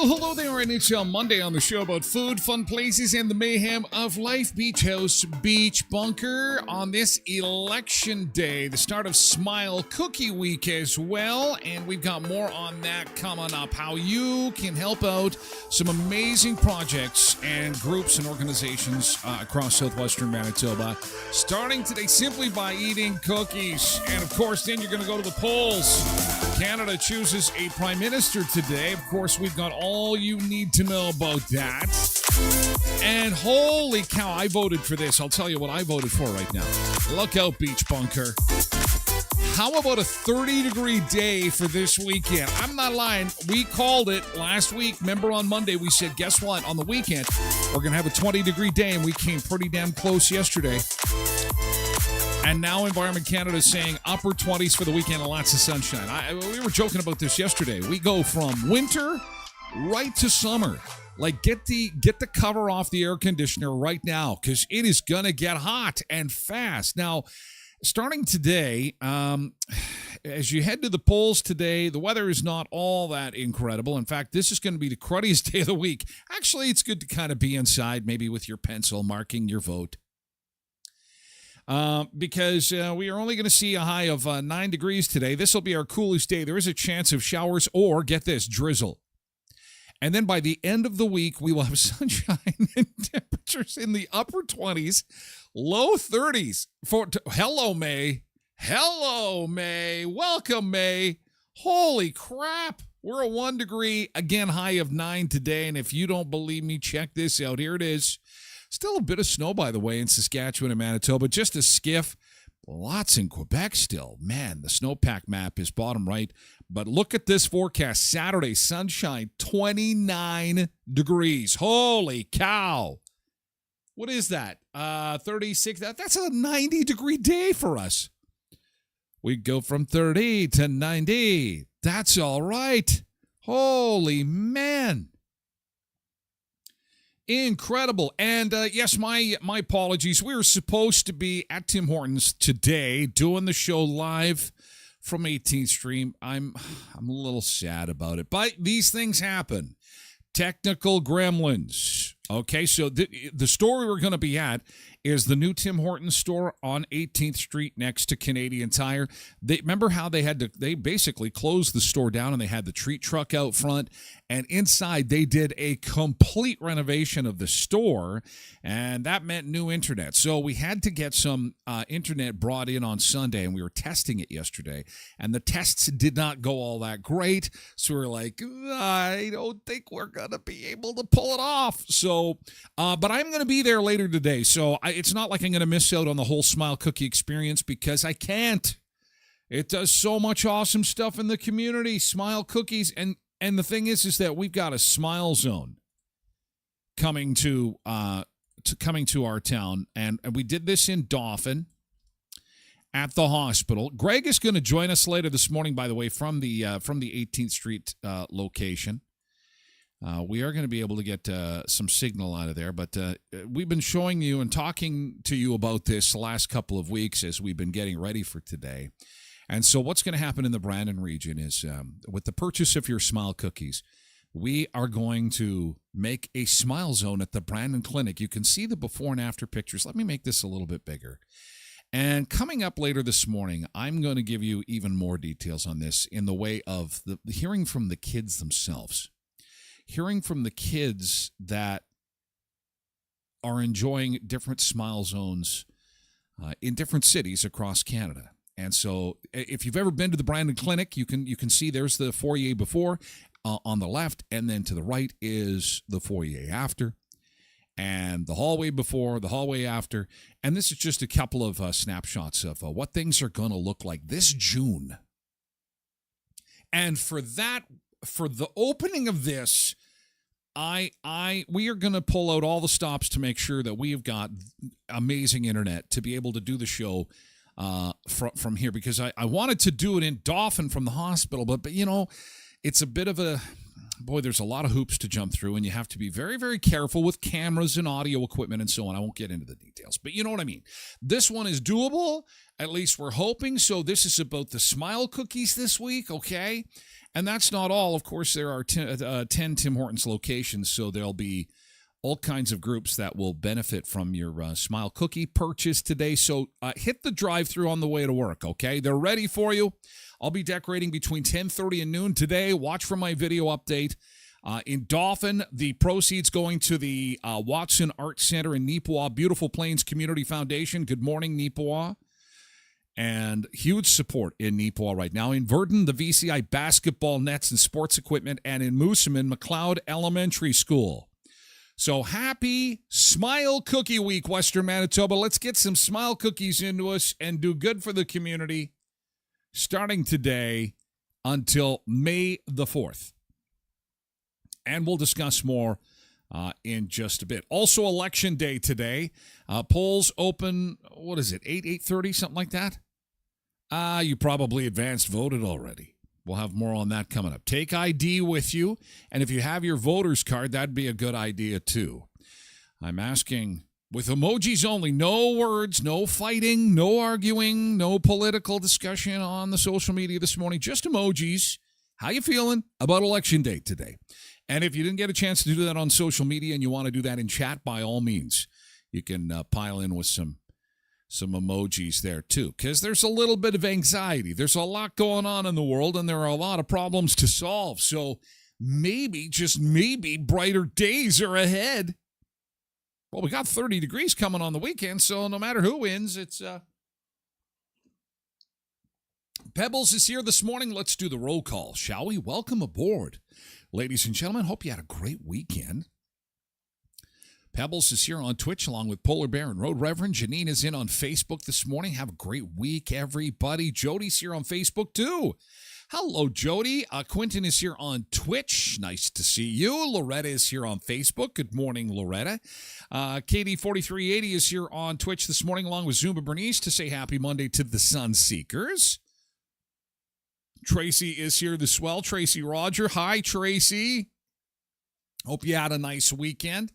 Hello there, and it's Monday on the show about food, fun places, and the mayhem of life. Beach House, Beach Bunker on this election day, the start of Smile Cookie Week as well, and we've got more on that coming up. How you can help out some amazing projects and groups and organizations across southwestern Manitoba, starting today simply by eating cookies. And of course, then you're going to go to the polls. Canada chooses a prime minister today. Of course, we've got all you need to know about that. And holy cow, I voted for this. I'll tell you what I voted for right now. Look out, Beach Bunker. How about a 30-degree day for this weekend? I'm not lying. We called it last week. Remember on Monday, we said, guess what? On the weekend, we're going to have a 20-degree day, and we came pretty damn close yesterday. And now Environment Canada is saying upper 20s for the weekend and lots of sunshine. We were joking about this yesterday. We go from winter right to summer. Like, get the cover off the air conditioner right now, because it is going to get hot and fast. Now, starting today, as you head to the polls today, the weather is not all that incredible. In fact, this is going to be the cruddiest day of the week. Actually, it's good to kind of be inside, maybe with your pencil marking your vote. Because we are only going to see a high of 9 degrees today. This will be our coolest day. There is a chance of showers or, get this, drizzle. And then by the end of the week, we will have sunshine and temperatures in the upper 20s, low 30s. Hello, May. Hello, May. Welcome, May. Holy crap. We're a 1 degree, again, high of 9 today. And if you don't believe me, check this out. Here it is. Still a bit of snow, by the way, in Saskatchewan and Manitoba. Just a skiff. Lots in Quebec still. Man, the snowpack map is bottom right. But look at this forecast. Saturday, sunshine, 29 degrees. Holy cow. What is that? 36. That's a 90-degree day for us. We go from 30 to 90. That's all right. Holy man. Incredible. And yes, my apologies. We were supposed to be at Tim Hortons today doing the show live from 18th Street. I'm a little sad about it, but these things happen. Technical gremlins. Okay, so the store we were going to be at is the new Tim Hortons store on 18th Street next to Canadian Tire. Remember how they basically closed the store down and they had the treat truck out front, and inside they did a complete renovation of the store, and that meant new internet. So we had to get some internet brought in on Sunday, and we were testing it yesterday, and the tests did not go all that great. So we were like, I don't think we're going to be able to pull it off. So, but I'm going to be there later today. So it's not like I'm going to miss out on the whole Smile Cookie experience because I can't. It does so much awesome stuff in the community. Smile Cookies. And the thing is that we've got a Smile Zone coming to our town. And we did this in Dauphin at the hospital. Greg is going to join us later this morning, by the way, from the 18th Street location. We are going to be able to get some signal out of there, but we've been showing you and talking to you about this the last couple of weeks as we've been getting ready for today. And so what's going to happen in the Brandon region is with the purchase of your Smile Cookies, we are going to make a Smile Zone at the Brandon Clinic. You can see the before and after pictures. Let me make this a little bit bigger. And coming up later this morning, I'm going to give you even more details on this in the way of the hearing from the kids themselves. Hearing from the kids that are enjoying different Smile Zones in different cities across Canada. And so if you've ever been to the Brandon Clinic, you can see there's the foyer before on the left, and then to the right is the foyer after, and the hallway before, the hallway after. And this is just a couple of snapshots of what things are going to look like this June. And for the opening of this, we are going to pull out all the stops to make sure that we have got amazing internet to be able to do the show from here, because I wanted to do it in Dauphin from the hospital, but you know, it's a bit of there's a lot of hoops to jump through, and you have to be very, very careful with cameras and audio equipment and so on. I won't get into the details, but you know what I mean. This one is doable, at least we're hoping. So this is about the Smile Cookies this week, okay? And that's not all. Of course, there are 10 Tim Hortons locations, so there'll be all kinds of groups that will benefit from your Smile Cookie purchase today. So hit the drive-thru on the way to work, okay? They're ready for you. I'll be decorating between 10:30 and noon today. Watch for my video update. In Dauphin, the proceeds going to the Watson Art Center in Neepawa, Beautiful Plains Community Foundation. Good morning, Neepawa. And huge support in Neepawa right now. In Verdun, the VCI basketball nets and sports equipment, and in Moosomin, McLeod Elementary School. So happy Smile Cookie Week, Western Manitoba. Let's get some Smile Cookies into us and do good for the community starting today until May the 4th. And we'll discuss more in just a bit. Also, Election Day today. Polls open, 8:30, something like that? You probably advanced voted already. We'll have more on that coming up. Take ID with you, and if you have your voter's card, that'd be a good idea too. I'm asking, with emojis only, no words, no fighting, no arguing, no political discussion on the social media this morning, just emojis. How you feeling about Election Day today? And if you didn't get a chance to do that on social media and you want to do that in chat, by all means, you can pile in with some emojis there too, because there's a little bit of anxiety. There's a lot going on in the world, and there are a lot of problems to solve. So maybe, just maybe, brighter days are ahead. Well, we got 30 degrees coming on the weekend, so no matter who wins, it's... Pebbles is here this morning. Let's do the roll call, shall we? Welcome aboard, ladies and gentlemen. Hope you had a great weekend. Pebbles is here on Twitch along with Polar Bear and Road Reverend. Janine is in on Facebook this morning. Have a great week, everybody. Jody's here on Facebook, too. Hello, Jody. Quentin is here on Twitch. Nice to see you. Loretta is here on Facebook. Good morning, Loretta. KD4380 is here on Twitch this morning along with Zumba Bernice to say happy Monday to the Sunseekers. Tracy is here as well. Tracy Roger. Hi, Tracy. Hope you had a nice weekend.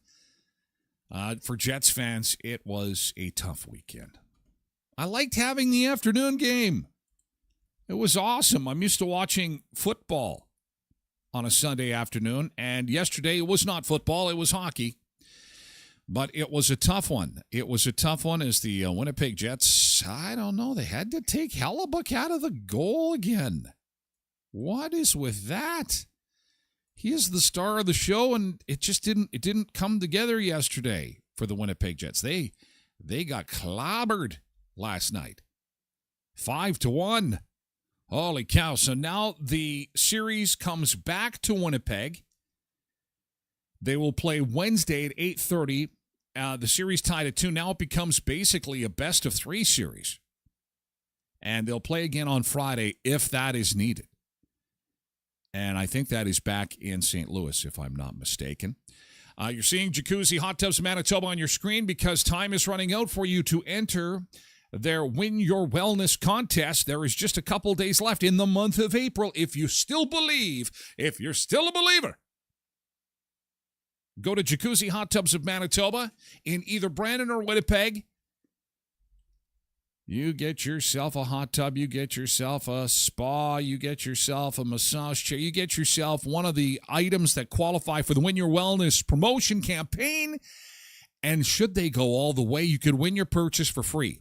For Jets fans, it was a tough weekend. I liked having the afternoon game. It was awesome. I'm used to watching football on a Sunday afternoon, and yesterday it was not football, it was hockey. But it was a tough one. It was a tough one as the Winnipeg Jets, I don't know, they had to take Hellebuck out of the goal again. What is with that? He is the star of the show, and it just didn't come together yesterday for the Winnipeg Jets. They got clobbered last night. 5-1. Holy cow. So now the series comes back to Winnipeg. They will play Wednesday at 8:30. The series tied at 2. Now it becomes basically a best-of-3 series. And they'll play again on Friday if that is needed. And I think that is back in St. Louis, if I'm not mistaken. You're seeing Jacuzzi Hot Tubs Manitoba on your screen because time is running out for you to enter their Win Your Wellness contest. There is just a couple days left in the month of April. If you still believe, if you're still a believer, go to Jacuzzi Hot Tubs of Manitoba in either Brandon or Winnipeg. You get yourself a hot tub, you get yourself a spa, you get yourself a massage chair, you get yourself one of the items that qualify for the Win Your Wellness promotion campaign. And should they go all the way, you could win your purchase for free.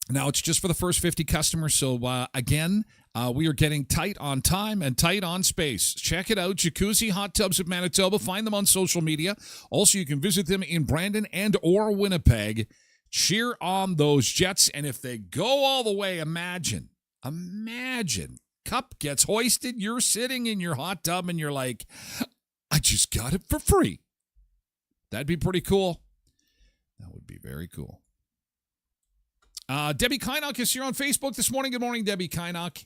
Now, it's just for the first 50 customers, so again, we are getting tight on time and tight on space. Check it out, Jacuzzi Hot Tubs of Manitoba. Find them on social media. Also, you can visit them in Brandon and or Winnipeg. Cheer on those Jets, and if they go all the way, imagine, cup gets hoisted, you're sitting in your hot tub, and you're like, I just got it for free. That'd be pretty cool. That would be very cool. Debbie Kynock is here on Facebook this morning. Good morning, Debbie Kynock.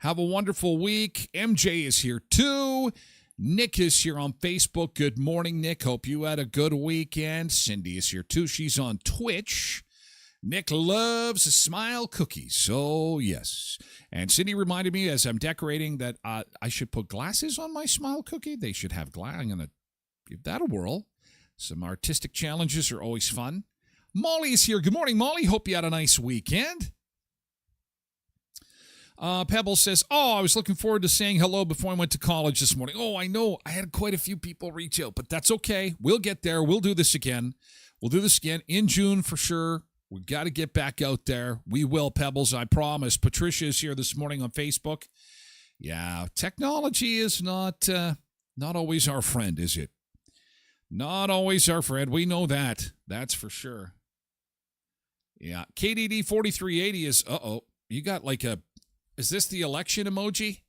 Have a wonderful week. MJ is here too. Nick is here on Facebook. Good morning, Nick. Hope you had a good weekend. Cindy is here too. She's on Twitch. Nick loves smile cookies. So, yes. And Cindy reminded me as I'm decorating that I should put glasses on my smile cookie. They should have glass. I'm going to give that a whirl. Some artistic challenges are always fun. Molly is here. Good morning, Molly. Hope you had a nice weekend. Pebble says, I was looking forward to saying hello before I went to college this morning. I know. I had quite a few people reach out, but that's okay. We'll get there. We'll do this again. We'll do this again in June for sure. We've got to get back out there. We will, Pebbles, I promise. Patricia is here this morning on Facebook. Yeah, technology is not always our friend, is it? Not always our friend. We know that. That's for sure. Yeah. KDD 4380 is, you got like is this the election emoji?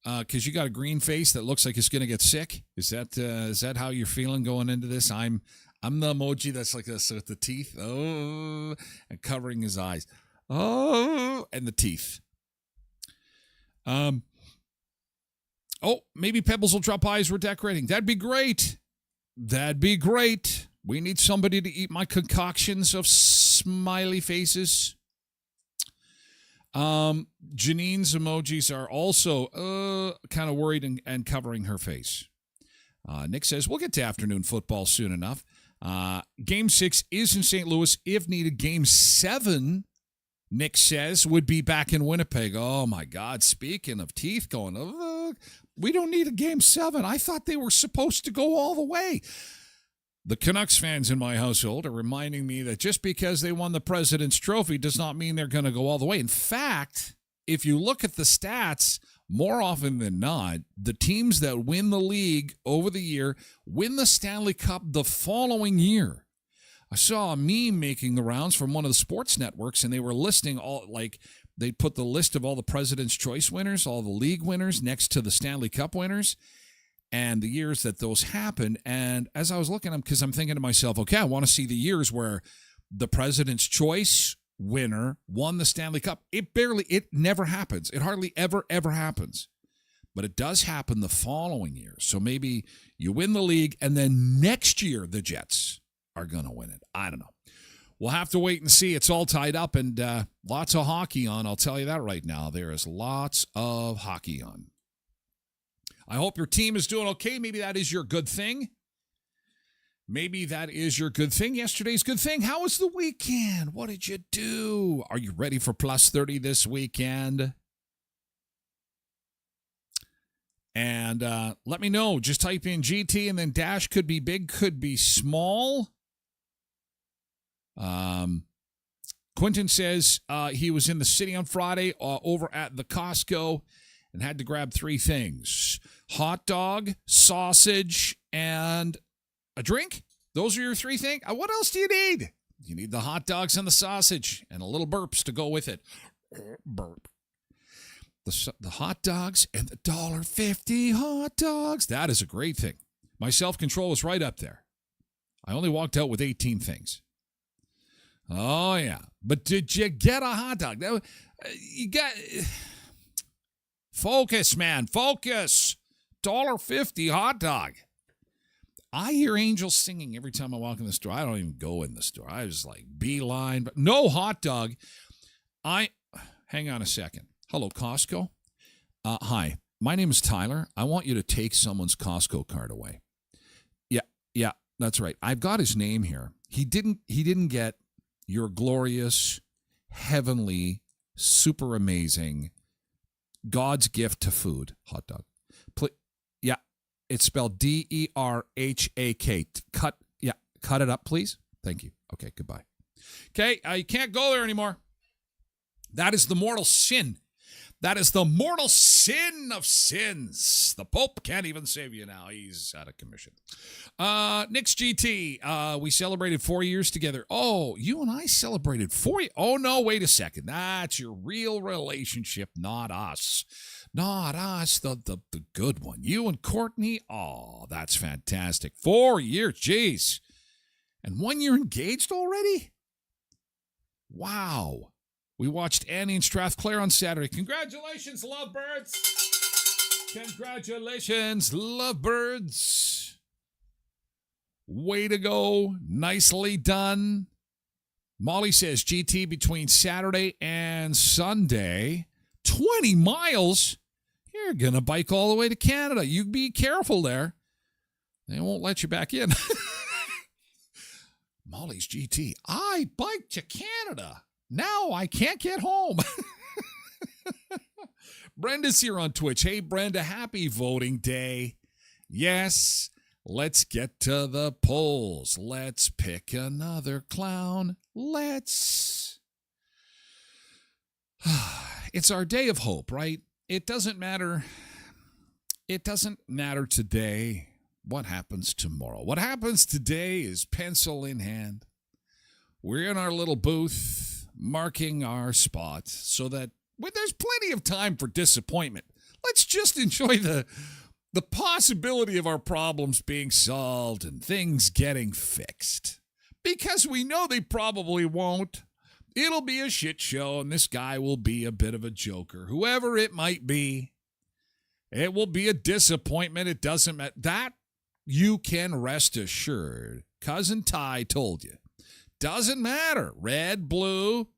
Because you got a green face that looks like it's going to get sick. Is that how you're feeling going into this? I'm the emoji that's like this with the teeth. And covering his eyes. And the teeth. Maybe Pebbles will drop by as we're decorating. That'd be great. We need somebody to eat my concoctions of smiley faces. Janine's emojis are also kind of worried and covering her face. Nick says, we'll get to afternoon football soon enough. Game 6 is in St. Louis. If needed, Game 7, Nick says, would be back in Winnipeg. Oh, my God. Speaking of teeth going, we don't need a Game 7. I thought they were supposed to go all the way. The Canucks fans in my household are reminding me that just because they won the President's Trophy does not mean they're going to go all the way. In fact, if you look at the stats, more often than not, the teams that win the league over the year win the Stanley Cup the following year. I saw a meme making the rounds from one of the sports networks, and they were listing they put the list of all the President's Choice winners, all the league winners next to the Stanley Cup winners, and the years that those happened. And as I was looking at them, because I'm thinking to myself, okay, I want to see the years where the President's Choice winner won the Stanley Cup. It never happens. It hardly ever happens. But it does happen the following year. So maybe you win the league, and then next year the Jets are going to win it. I don't know. We'll have to wait and see. It's all tied up, and lots of hockey on. I'll tell you that right now. There is lots of hockey on. I hope your team is doing okay. Maybe that is your good thing. Yesterday's good thing. How was the weekend? What did you do? Are you ready for plus 30 this weekend? And let me know. Just type in GT and then dash. Could be big, could be small. Quentin says he was in the city on Friday over at the Costco and had to grab 3 things: hot dog, sausage, and a drink. Those are your 3 things. What else do you need? You need the hot dogs and the sausage and a little burps to go with it. Burp. The hot dogs and the $1.50 hot dogs. That is a great thing. My self-control is right up there. I only walked out with 18 things. Oh, yeah. But did you get a hot dog? You got... Focus, man. Focus. $1.50 hot dog. I hear angels singing every time I walk in the store. I don't even go in the store. I was like, beeline. But no hot dog. Hang on a second. Hello, Costco. Hi, my name is Tyler. I want you to take someone's Costco card away. Yeah, that's right. I've got his name here. He didn't get your glorious, heavenly, super amazing, God's gift to food hot dog. Yeah, it's spelled DERHAK. Cut it up, please. Thank you. Okay, goodbye. Okay, you can't go there anymore. That is the mortal sin. That is the mortal sin of sins. The Pope can't even save you now. He's out of commission. Nick's GT, we celebrated 4 years together. Oh, you and I celebrated 4 years. Oh, no, wait a second. That's your real relationship, not us. Not us, the good one. You and Courtney, oh, that's fantastic. 4 years, jeez. And 1 year engaged already? Wow. We watched Annie and Strathclair on Saturday. Congratulations, lovebirds. Congratulations, lovebirds. Way to go. Nicely done. Molly says, GT, between Saturday and Sunday, 20 miles? You're going to bike all the way to Canada. You be careful there. They won't let you back in. Molly's GT. I biked to Canada. Now I can't get home. Brenda's here on Twitch. Hey, Brenda, happy voting day. Yes, let's get to the polls. Let's pick another clown. Let's. It's our day of hope, right? It doesn't matter. It doesn't matter today what happens tomorrow. What happens today is pencil in hand. We're in our little booth, marking our spot so that when there's plenty of time for disappointment, let's just enjoy the possibility of our problems being solved and things getting fixed. Because we know they probably won't. It'll be a shit show, and this guy will be a bit of a joker. Whoever it might be, it will be a disappointment. It doesn't matter. That you can rest assured. Cousin Ty told you. Doesn't matter. Red, blue,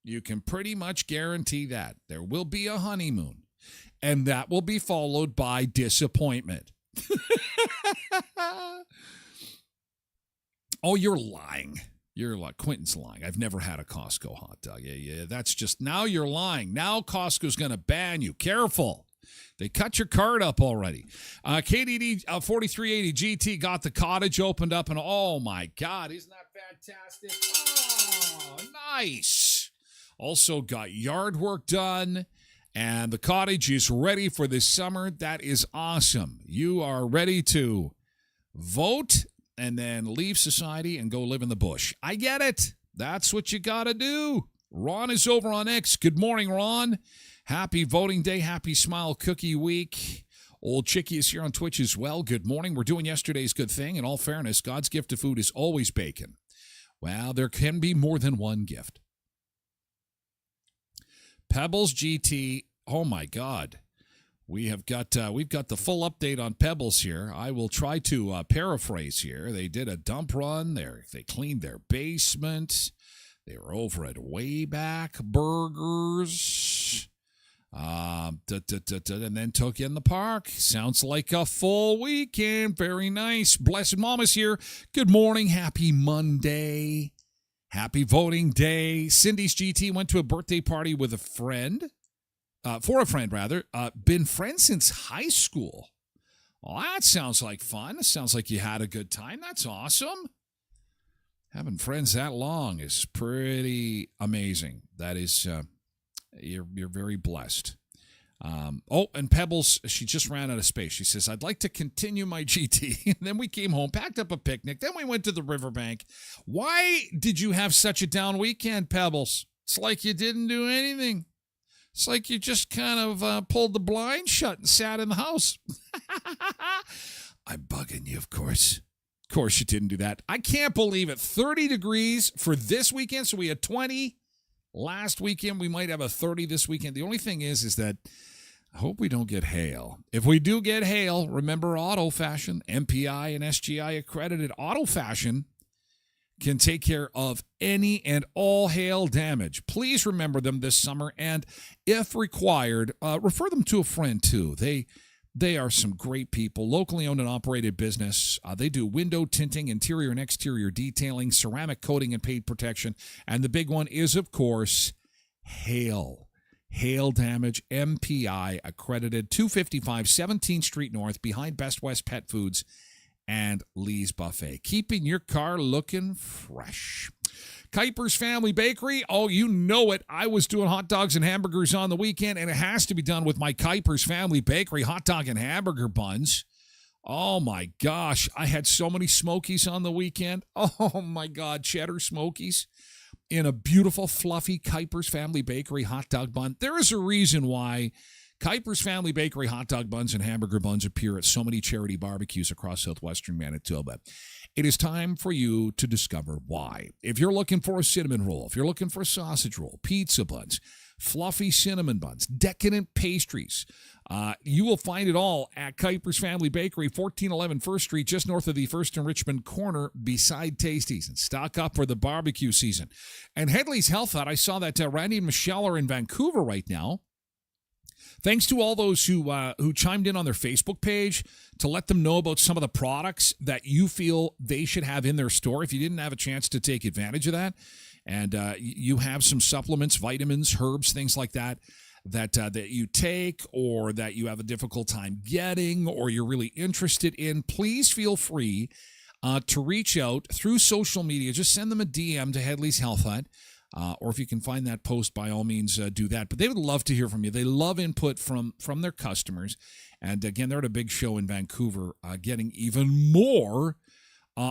you can pretty much guarantee that. There will be a honeymoon, and that will be followed by disappointment. Oh, you're lying. You're like, Quentin's lying. I've never had a Costco hot dog. Yeah. That's just, now you're lying. Now Costco's going to ban you. Careful. They cut your card up already. KDD 4380 GT got the cottage opened up, and oh my God, isn't that fantastic? Oh, nice. Also got yard work done, and the cottage is ready for this summer. That is awesome. You are ready to vote and then leave society and go live in the bush. I get it. That's what you got to do. Ron is over on X. Good morning, Ron. Happy voting day. Happy Smile Cookie Week. Old Chickie is here on Twitch as well. Good morning. We're doing yesterday's good thing. In all fairness, God's gift to food is always bacon. Well, there can be more than one gift. Pebbles GT. Oh, my God. We've got the full update on Pebbles here. I will try to paraphrase here. They did a dump run. They cleaned their basement. They were over at Wayback Burgers. And then took in the park. Sounds like a full weekend. Very nice. Blessed Mama's here. Good morning. Happy Monday. Happy voting day. Cindy's GT went to a birthday party with a friend. for a friend rather, been friends since high school. Well, that sounds like fun. It sounds like you had a good time. That's awesome. Having friends that long is pretty amazing. That is, you're very blessed. And Pebbles, she just ran out of space. She says, I'd like to continue my GT. And then we came home, packed up a picnic. Then we went to the riverbank. Why did you have such a down weekend, Pebbles? It's like you didn't do anything. It's like you just kind of pulled the blind shut and sat in the house. I'm bugging you, of course. Of course you didn't do that. I can't believe it. 30 degrees for this weekend. So we had 20 last weekend. We might have a 30 this weekend. The only thing is that I hope we don't get hail. If we do get hail, remember Auto Fashion, MPI and SGI accredited Auto Fashion can take care of any and all hail damage. Please remember them this summer, and if required, refer them to a friend too. They are some great people, locally owned and operated business. They do window tinting, interior and exterior detailing, ceramic coating and paint protection, and the big one is, of course, hail. Hail damage, MPI accredited, 255 17th Street North, behind Best West Pet Foods and Lee's Buffet, keeping your car looking fresh. Kuiper's Family Bakery, oh, you know it. I was doing hot dogs and hamburgers on the weekend, and it has to be done with my Kuiper's Family Bakery hot dog and hamburger buns. Oh, my gosh. I had so many Smokies on the weekend. Oh, my God, cheddar Smokies in a beautiful, fluffy Kuiper's Family Bakery hot dog bun. There is a reason why Kuiper's Family Bakery hot dog buns and hamburger buns appear at so many charity barbecues across southwestern Manitoba. It is time for you to discover why. If you're looking for a cinnamon roll, if you're looking for a sausage roll, pizza buns, fluffy cinnamon buns, decadent pastries, you will find it all at Kuiper's Family Bakery, 1411 First Street, just north of the First and Richmond corner, beside Tasties. And stock up for the barbecue season. And Headley's Health Hut, I saw that Randy and Michelle are in Vancouver right now. Thanks to all those who chimed in on their Facebook page to let them know about some of the products that you feel they should have in their store if you didn't have a chance to take advantage of that. And you have some supplements, vitamins, herbs, things like that you take or that you have a difficult time getting or you're really interested in, please feel free to reach out through social media. Just send them a DM to Headley's Health Hut. Or if you can find that post, by all means, do that. But they would love to hear from you. They love input from their customers. And again, they're at a big show in Vancouver, getting even more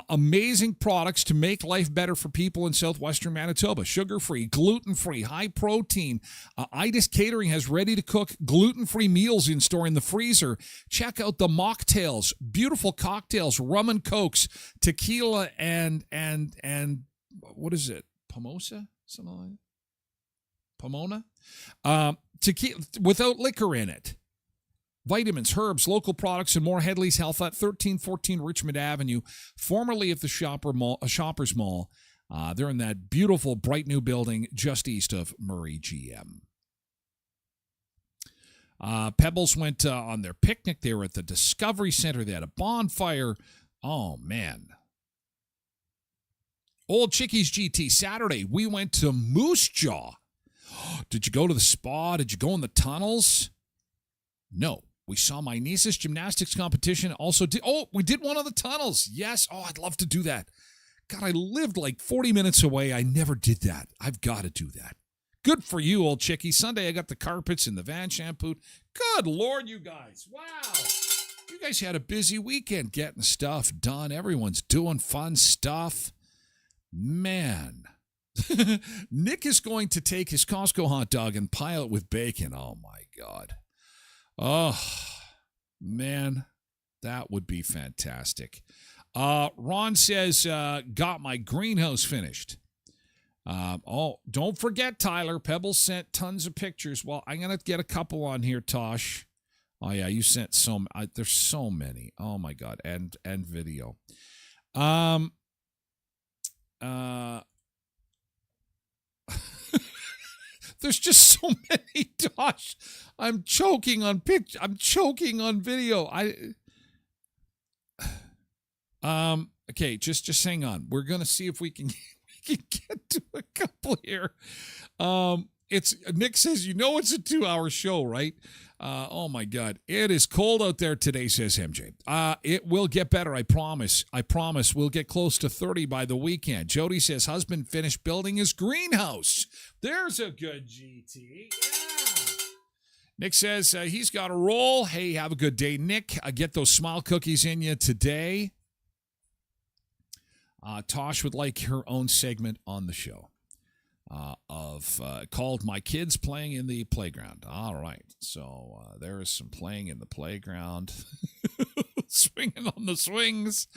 amazing products to make life better for people in southwestern Manitoba. Sugar-free, gluten-free, high-protein. Idis Catering has ready-to-cook gluten-free meals in store in the freezer. Check out the mocktails, beautiful cocktails, rum and cokes, tequila, and what is it? Pomosa? Something like that. Pomona? Tequila, without liquor in it. Vitamins, herbs, local products, and more. Headley's Health at 1314 Richmond Avenue, formerly at the Shoppers Mall. They're in that beautiful, bright new building just east of Murray GM. Pebbles went on their picnic. They were at the Discovery Center. They had a bonfire. Oh, man. Old Chickies GT, Saturday, we went to Moose Jaw. Did you go to the spa? Did you go in the tunnels? No. We saw my niece's gymnastics competition. We did one of the tunnels. Yes. Oh, I'd love to do that. God, I lived like 40 minutes away. I never did that. I've got to do that. Good for you, old Chickie. Sunday, I got the carpets and the van shampooed. Good Lord, you guys. Wow. You guys had a busy weekend getting stuff done. Everyone's doing fun stuff. Man, Nick is going to take his Costco hot dog and pile it with bacon. Oh, my God. Oh, man, that would be fantastic. Ron says, got my greenhouse finished. Don't forget, Tyler. Pebbles sent tons of pictures. Well, I'm going to get a couple on here, Tosh. Oh, yeah, you sent some. There's so many. Oh, my God. And video. There's just so many, Josh. I'm choking on picture. I'm choking on video. Okay, just hang on. We're gonna see if we can get to a couple here. It's Nick says, it's a 2-hour show, right? Oh my God. It is cold out there today, says MJ. It will get better, I promise. I promise we'll get close to 30 by the weekend. Jody says, husband finished building his greenhouse. There's a good GT. Yeah. Nick says he's got a roll. Hey, have a good day, Nick. Get those smile cookies in you today. Tosh would like her own segment on the show called My Kids Playing in the Playground. All right. So there is some playing in the playground. Swinging on the swings.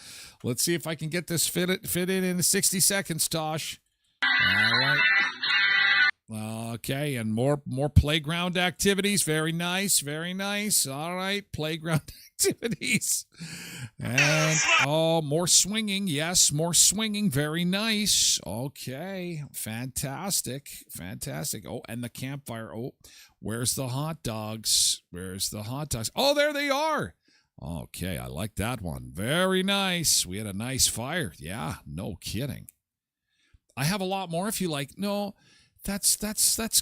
Let's see if I can get this fit in 60 seconds, Tosh. All right. Okay, and more playground activities. Very nice, very nice. All right, playground activities. And, more swinging. Yes, more swinging. Very nice. Okay, fantastic. Oh, and the campfire. Oh, where's the hot dogs? Oh, there they are. Okay, I like that one. Very nice. We had a nice fire. Yeah, no kidding. I have a lot more if you like. No. That's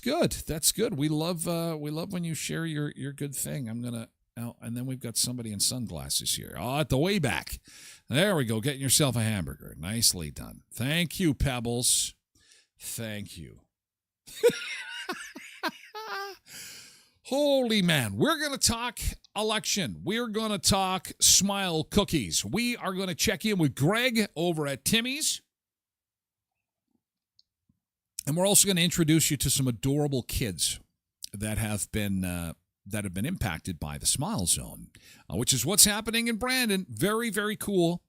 good. That's good. We love when you share your good thing. And then we've got somebody in sunglasses here. At the way back. There we go. Getting yourself a hamburger. Nicely done. Thank you, Pebbles. Thank you. Holy man. We're going to talk election. We're going to talk smile cookies. We are going to check in with Greg over at Timmy's. And we're also going to introduce you to some adorable kids that have been impacted by the Smile Zone, which is what's happening in Brandon. Very, very cool.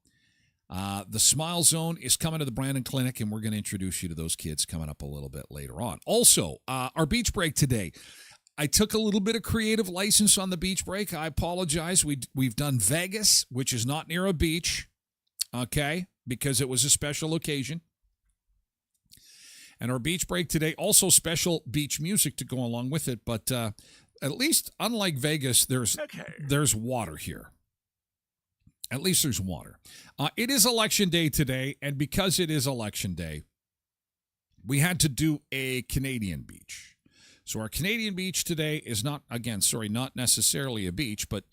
The Smile Zone is coming to the Brandon Clinic, and we're going to introduce you to those kids coming up a little bit later on. Also, our beach break today. I took a little bit of creative license on the beach break. I apologize. We've done Vegas, which is not near a beach, okay, because it was a special occasion. And our beach break today, also special beach music to go along with it. But at least, unlike Vegas, there's water here. At least there's water. It is election day today, and because it is election day, we had to do a Canadian beach. So our Canadian beach today is not necessarily a beach, but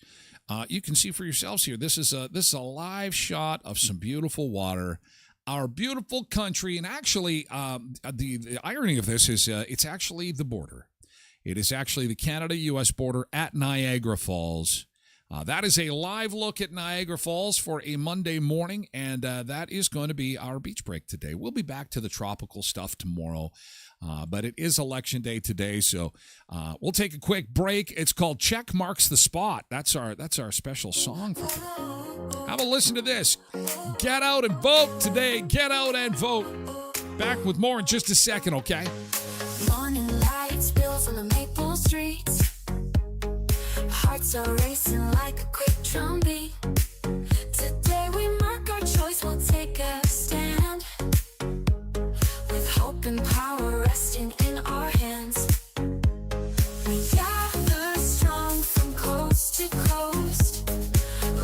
you can see for yourselves here. This is a live shot of some beautiful water. Our beautiful country, and actually, the irony of this is it's actually the border. It is actually the Canada-U.S. border at Niagara Falls. That is a live look at Niagara Falls for a Monday morning, and that is going to be our beach break today. We'll be back to the tropical stuff tomorrow, but it is election day today, so we'll take a quick break. It's called Check Marks the Spot. That's our special song for today. Have a listen to this. Get out and vote today. Get out and vote. Back with more in just a second, okay? Morning lights spill from the maple streets. Hearts are racing like a quick drum beat. Today we mark our choice, we'll take a stand. With hope and power resting in our hands. We gather strong from coast to coast.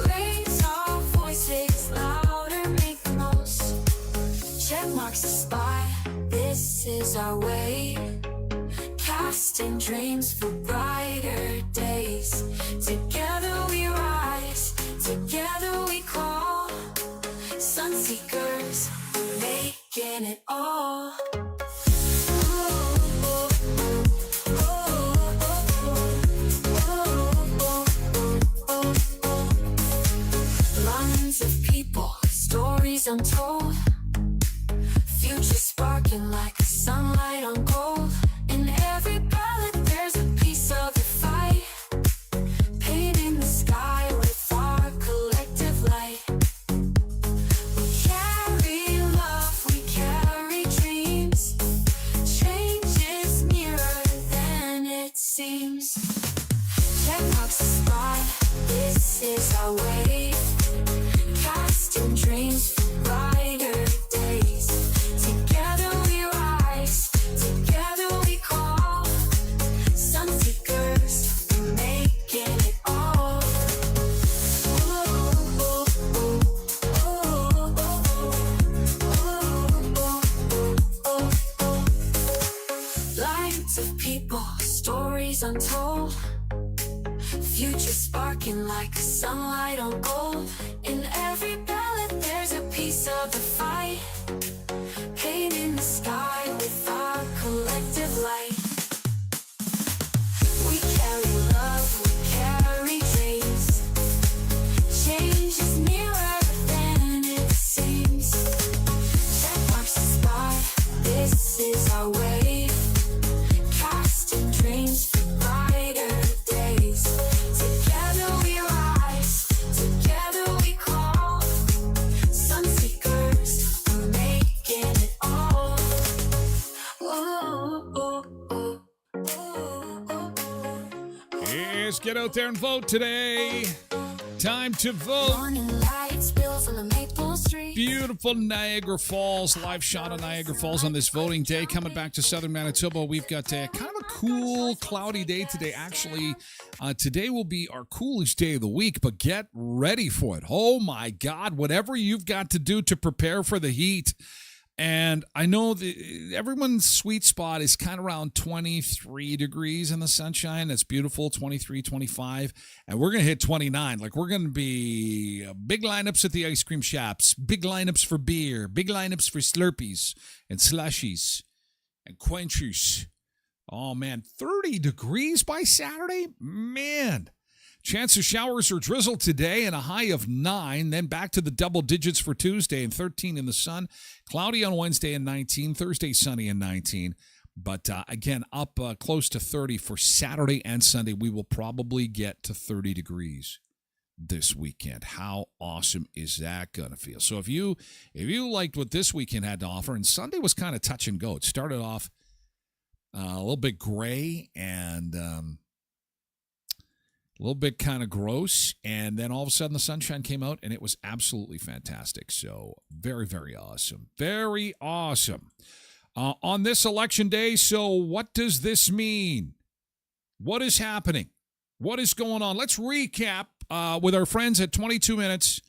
Raise our voices louder, make the most. Check marks the spot, this is our way. Casting dreams for brighter days. Together we rise, together we call. Sunseekers, making it all. Lines of people, stories untold. Future sparking like sunlight on gold. In every ballad there's a piece of the fight. Painting the sky with our collective light. We carry love, we carry dreams. Change is nearer than it seems. Check marks the spot, this is our way. Casting dreams for brighter days. Together we rise, together untold. Future sparking like sunlight on gold. In every ballad there's a piece of the fight. Painting the sky with our collective light. We carry love, we carry dreams. Change is nearer than it seems. That marks the spot, this is our wave. Casting dreams for brighter days. Together we rise, together we crawl. Sunseekers are making it all. Ooh, ooh, ooh, ooh, ooh. Yes, get out there and vote today. Time to vote. Morning light spills on the maple street. Beautiful Niagara Falls, live shot of Niagara Falls on this voting day. Coming back to southern Manitoba, we've got kind of a cool, cloudy day today. Actually, today will be our coolest day of the week, but get ready for it. Oh my God, whatever you've got to do to prepare for the heat. And I know everyone's sweet spot is kind of around 23 degrees in the sunshine. That's beautiful, 23, 25. And we're going to hit 29. Like, we're going to be big lineups at the ice cream shops, big lineups for beer, big lineups for Slurpees and slushies and quenchers. Oh, man, 30 degrees by Saturday? Man. Chance of showers or drizzle today and a high of 9. Then back to the double digits for Tuesday and 13 in the sun. Cloudy on Wednesday and 19. Thursday sunny and 19. But again, up close to 30 for Saturday and Sunday. We will probably get to 30 degrees this weekend. How awesome is that going to feel? So if you liked what this weekend had to offer, and Sunday was kind of touch and go. It started off a little bit gray and a little bit kind of gross, and then all of a sudden the sunshine came out, and it was absolutely fantastic. So very, very awesome. Very awesome. On this election day, so what does this mean? What is happening? What is going on? Let's recap with our friends at 22 Minutes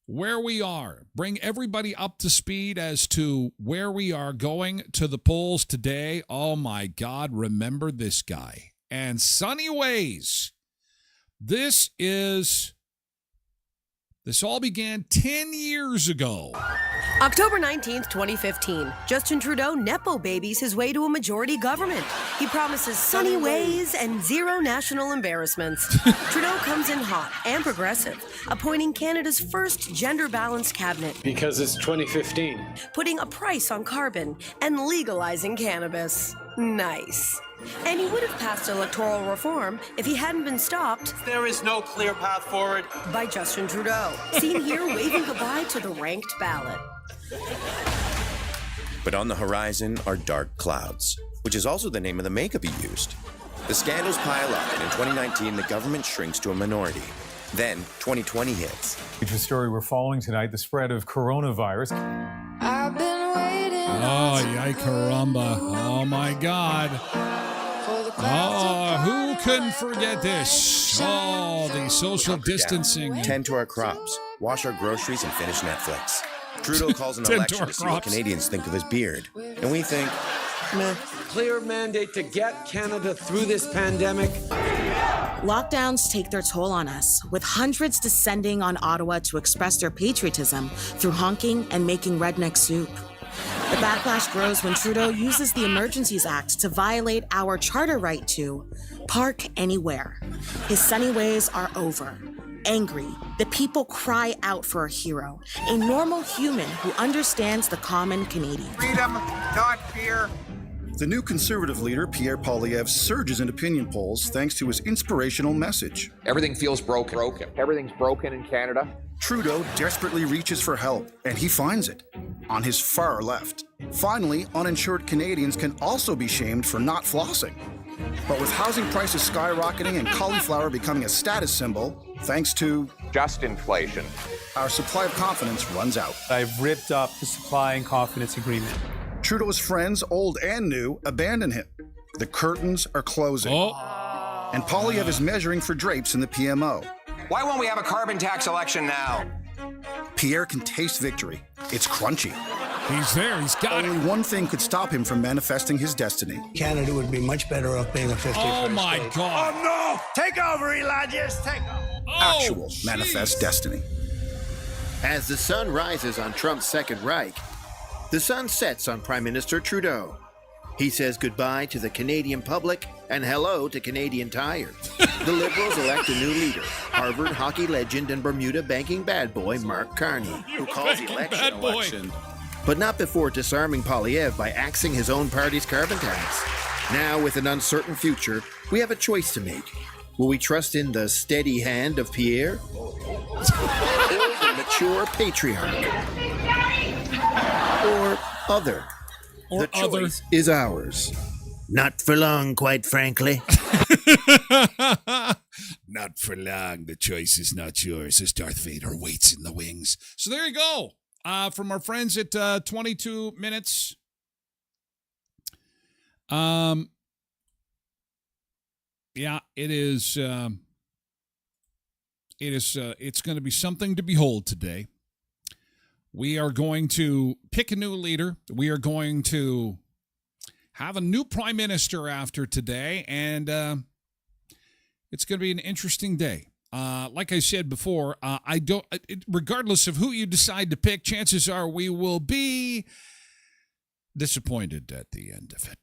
where we are. Bring everybody up to speed as to where we are going to the polls today. Oh, my God, remember this guy. And Sunny Ways. This all began 10 years ago. October 19th, 2015. Justin Trudeau Nepo babies his way to a majority government. He promises sunny ways and zero national embarrassments. Trudeau comes in hot and progressive, appointing Canada's first gender-balanced cabinet. Because it's 2015. Putting a price on carbon and legalizing cannabis. Nice. And he would have passed electoral reform if he hadn't been stopped. There is no clear path forward. By Justin Trudeau, seen here waving goodbye to the ranked ballot. But on the horizon are dark clouds, which is also the name of the makeup he used. The scandals pile up, and in 2019, the government shrinks to a minority. Then, 2020 hits. Major story we're following tonight, the spread of coronavirus. I've been waiting. Oh, yay, caramba. Oh, my God. Oh, who couldn't forget this? Oh, the social distancing. Tend to our crops, wash our groceries, and finish Netflix. Trudeau calls an election to see what Canadians think of his beard. And we think, meh. Clear mandate to get Canada through this pandemic. Lockdowns take their toll on us, with hundreds descending on Ottawa to express their patriotism through honking and making redneck soup. The backlash grows when Trudeau uses the Emergencies Act to violate our charter right to park anywhere. His sunny ways are over. Angry, the people cry out for a hero, a normal human who understands the common Canadian. Freedom, not fear. The new Conservative leader, Pierre Poilievre, surges in opinion polls thanks to his inspirational message. Everything feels broken. Everything's broken in Canada. Trudeau desperately reaches for help, and he finds it on his far left. Finally, uninsured Canadians can also be shamed for not flossing. But with housing prices skyrocketing and cauliflower becoming a status symbol, thanks to just inflation, our supply of confidence runs out. I've ripped up the supply and confidence agreement. Trudeau's friends, old and new, abandon him. The curtains are closing. And Poilievre is measuring for drapes in the PMO. Why won't we have a carbon tax election now? Pierre can taste victory. It's crunchy. He's there. He's got Only one thing could stop him from manifesting his destiny. Canada would be much better off being a 51st Oh, my state. God. Oh, no! Take over, Eli. Just take over. Actual manifest destiny. As the sun rises on Trump's Second Reich, the sun sets on Prime Minister Trudeau. He says goodbye to the Canadian public and hello to Canadian Tire. The Liberals elect a new leader, Harvard hockey legend and Bermuda banking bad boy Mark Carney, who calls the election. But not before disarming Polyev by axing his own party's carbon tax. Now, with an uncertain future, we have a choice to make. Will we trust in the steady hand of Pierre? Or the mature patriarch? Or other? The choice is ours. Not for long, quite frankly. Not for long. The choice is not yours as Darth Vader waits in the wings. So there you go. From our friends at 22 minutes. Yeah, it is. It's going to be something to behold today. We are going to pick a new leader. We are going to have a new prime minister after today, and it's going to be an interesting day. Like I said before, regardless of who you decide to pick, chances are we will be disappointed at the end of it.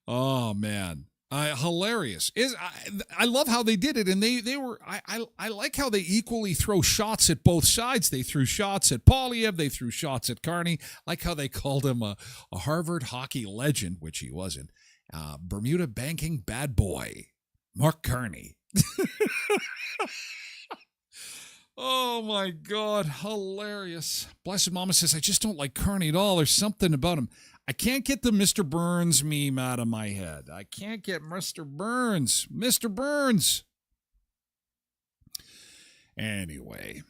Oh man. Hilarious. I love how they did it, and they were I like how they equally throw shots at both sides. They threw shots at Polyev, they threw shots at Carney. Like how they called him a Harvard hockey legend, which he wasn't. Bermuda banking bad boy, Mark Carney. Oh my God, hilarious. Blessed Mama says, I just don't like Carney at all. There's something about him. I can't get the Mr. Burns meme out of my head. I can't get Mr. Burns. Mr. Burns. Anyway,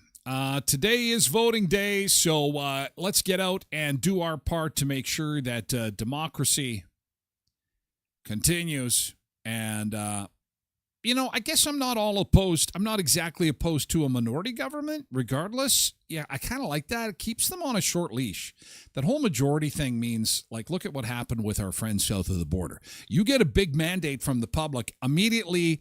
today is voting day, so let's get out and do our part to make sure that democracy continues. And, I guess I'm not all opposed. I'm not exactly opposed to a minority government, regardless. Yeah, I kind of like that. It keeps them on a short leash. That whole majority thing means, like, look at what happened with our friends south of the border. You get a big mandate from the public, immediately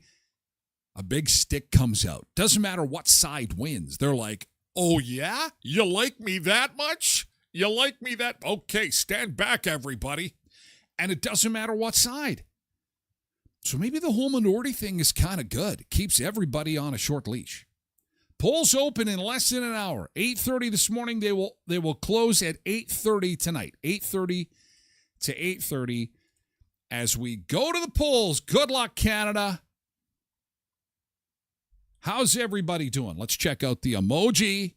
a big stick comes out. Doesn't matter what side wins. They're like, oh, yeah? You like me that much? You like me that? Okay, stand back, everybody. And it doesn't matter what side. So maybe the whole minority thing is kind of good. It keeps everybody on a short leash. Polls open in less than an hour. 8:30 this morning. They will close at 8:30 tonight. 8:30 to 8:30 as we go to the polls. Good luck, Canada. How's everybody doing? Let's check out the emoji.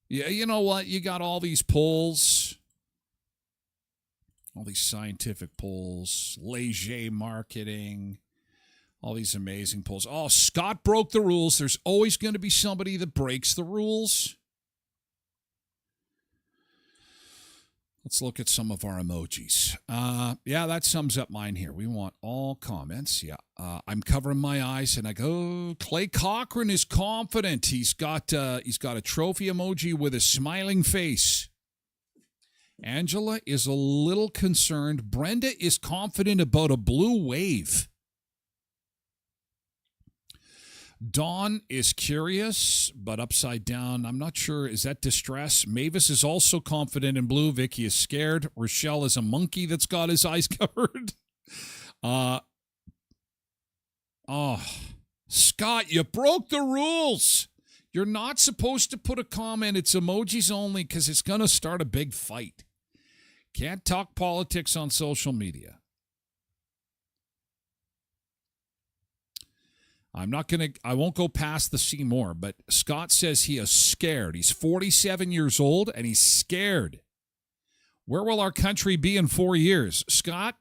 Yeah, you know what? You got all these polls. All these scientific polls, Leger marketing, all these amazing polls. Oh, Scott broke the rules. There's always going to be somebody that breaks the rules. Let's look at some of our emojis. Yeah, that sums up mine here. We want all comments. Yeah, I'm covering my eyes and I go, Clay Cochran is confident. He's got a trophy emoji with a smiling face. Angela is a little concerned. Brenda is confident about a blue wave. Dawn is curious, but upside down. I'm not sure. Is that distress? Mavis is also confident in blue. Vicky is scared. Rochelle is a monkey that's got his eyes covered. Scott, you broke the rules. You're not supposed to put a comment. It's emojis only because it's going to start a big fight. Can't talk politics on social media. I won't go past the see more, but Scott says he is scared. He's 47 years old and he's scared. Where will our country be in 4 years? Scott,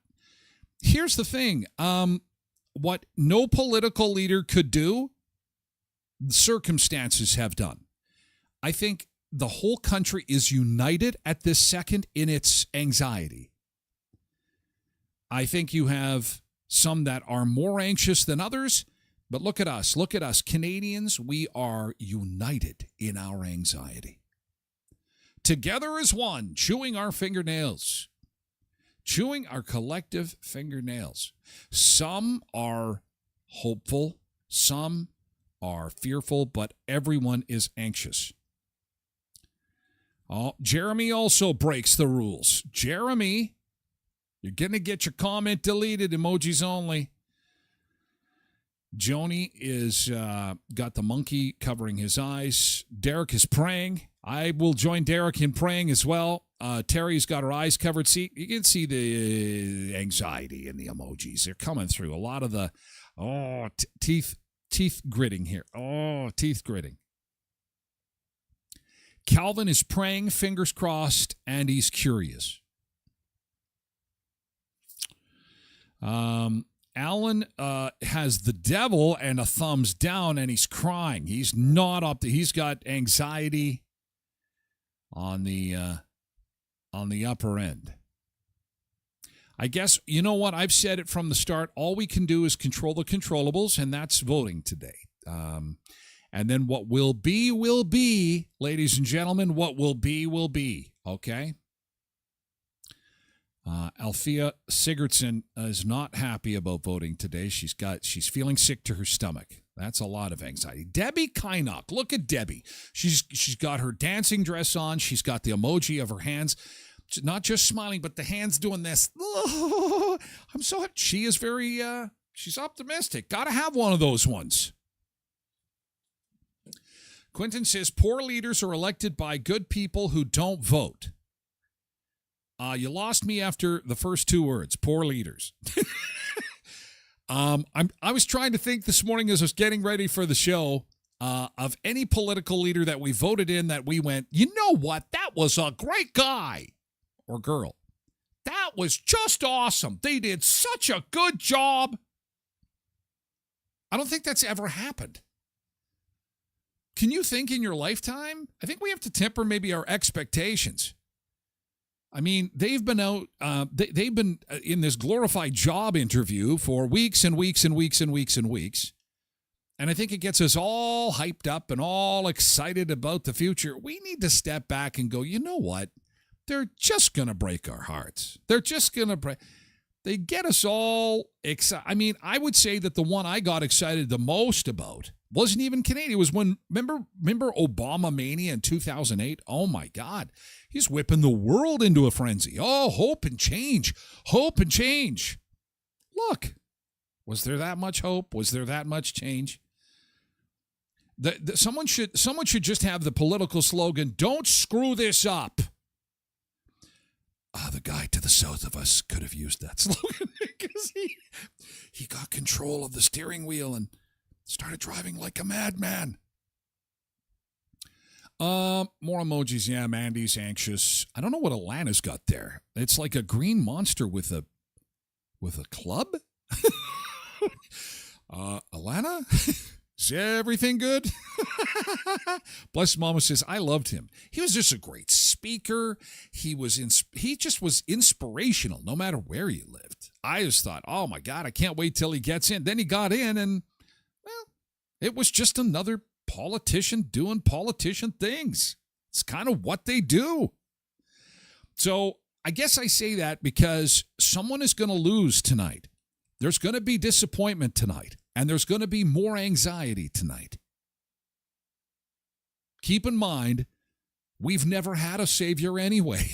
here's the thing. What no political leader could do, the circumstances have done. I think the whole country is united at this second in its anxiety. I think you have some that are more anxious than others, But look at us. Look at us. Canadians, we are united in our anxiety. Together as one, chewing our fingernails. Chewing our collective fingernails. Some are hopeful. Some are fearful, but everyone is anxious. Oh, Jeremy also breaks the rules. Jeremy, you're going to get your comment deleted, emojis only. Joni is got the monkey covering his eyes. Derek is praying. I will join Derek in praying as well. Terry's got her eyes covered. See, you can see the anxiety in the emojis. They're coming through. A lot of the, teeth gritting here. Oh, teeth gritting. Calvin is praying, fingers crossed, and he's curious. Alan has the devil and a thumbs down, and he's crying. He's not up. He's got anxiety on the upper end. I guess, you know what? I've said it from the start. All we can do is control the controllables, and that's voting today. And then what will be, ladies and gentlemen. What will be, okay? Althea Sigurdsson is not happy about voting today. She's feeling sick to her stomach. That's a lot of anxiety. Debbie Kynock, look at Debbie. She's got her dancing dress on. She's got the emoji of her hands, not just smiling, but the hands doing this. Oh, I'm so happy. She is very, she's optimistic. Got to have one of those ones. Quentin says, poor leaders are elected by good people who don't vote. You lost me after the first two words, poor leaders. I was trying to think this morning as I was getting ready for the show of any political leader that we voted in that we went, you know what, that was a great guy or girl. That was just awesome. They did such a good job. I don't think that's ever happened. Can you think in your lifetime? I think we have to temper maybe our expectations. I mean, they've been out, they've been in this glorified job interview for weeks and weeks and weeks and weeks and weeks. And I think it gets us all hyped up and all excited about the future. We need to step back and go, you know what? They're just going to break our hearts. They're just going to break. They get us all excited. I mean, I would say that the one I got excited the most about wasn't even Canadian. It was when, remember Obama mania in 2008? Oh my God. He's whipping the world into a frenzy. Oh, hope and change. Hope and change. Look, was there that much hope? Was there that much change? Someone should just have the political slogan, don't screw this up. The guy to the south of us could have used that slogan because he got control of the steering wheel and started driving like a madman. More emojis. Yeah, Mandy's anxious. I don't know what Alana's got there. It's like a green monster with a club. Alana, is everything good? Bless Mama says, I loved him. He was just a great speaker. He just was inspirational no matter where you lived. I just thought, oh my God, I can't wait till he gets in. Then he got in and, well, it was just another politician doing politician things. It's kind of what they do. So I guess I say that because someone is going to lose tonight. There's going to be disappointment tonight, and there's going to be more anxiety tonight. Keep in mind, we've never had a savior anyway.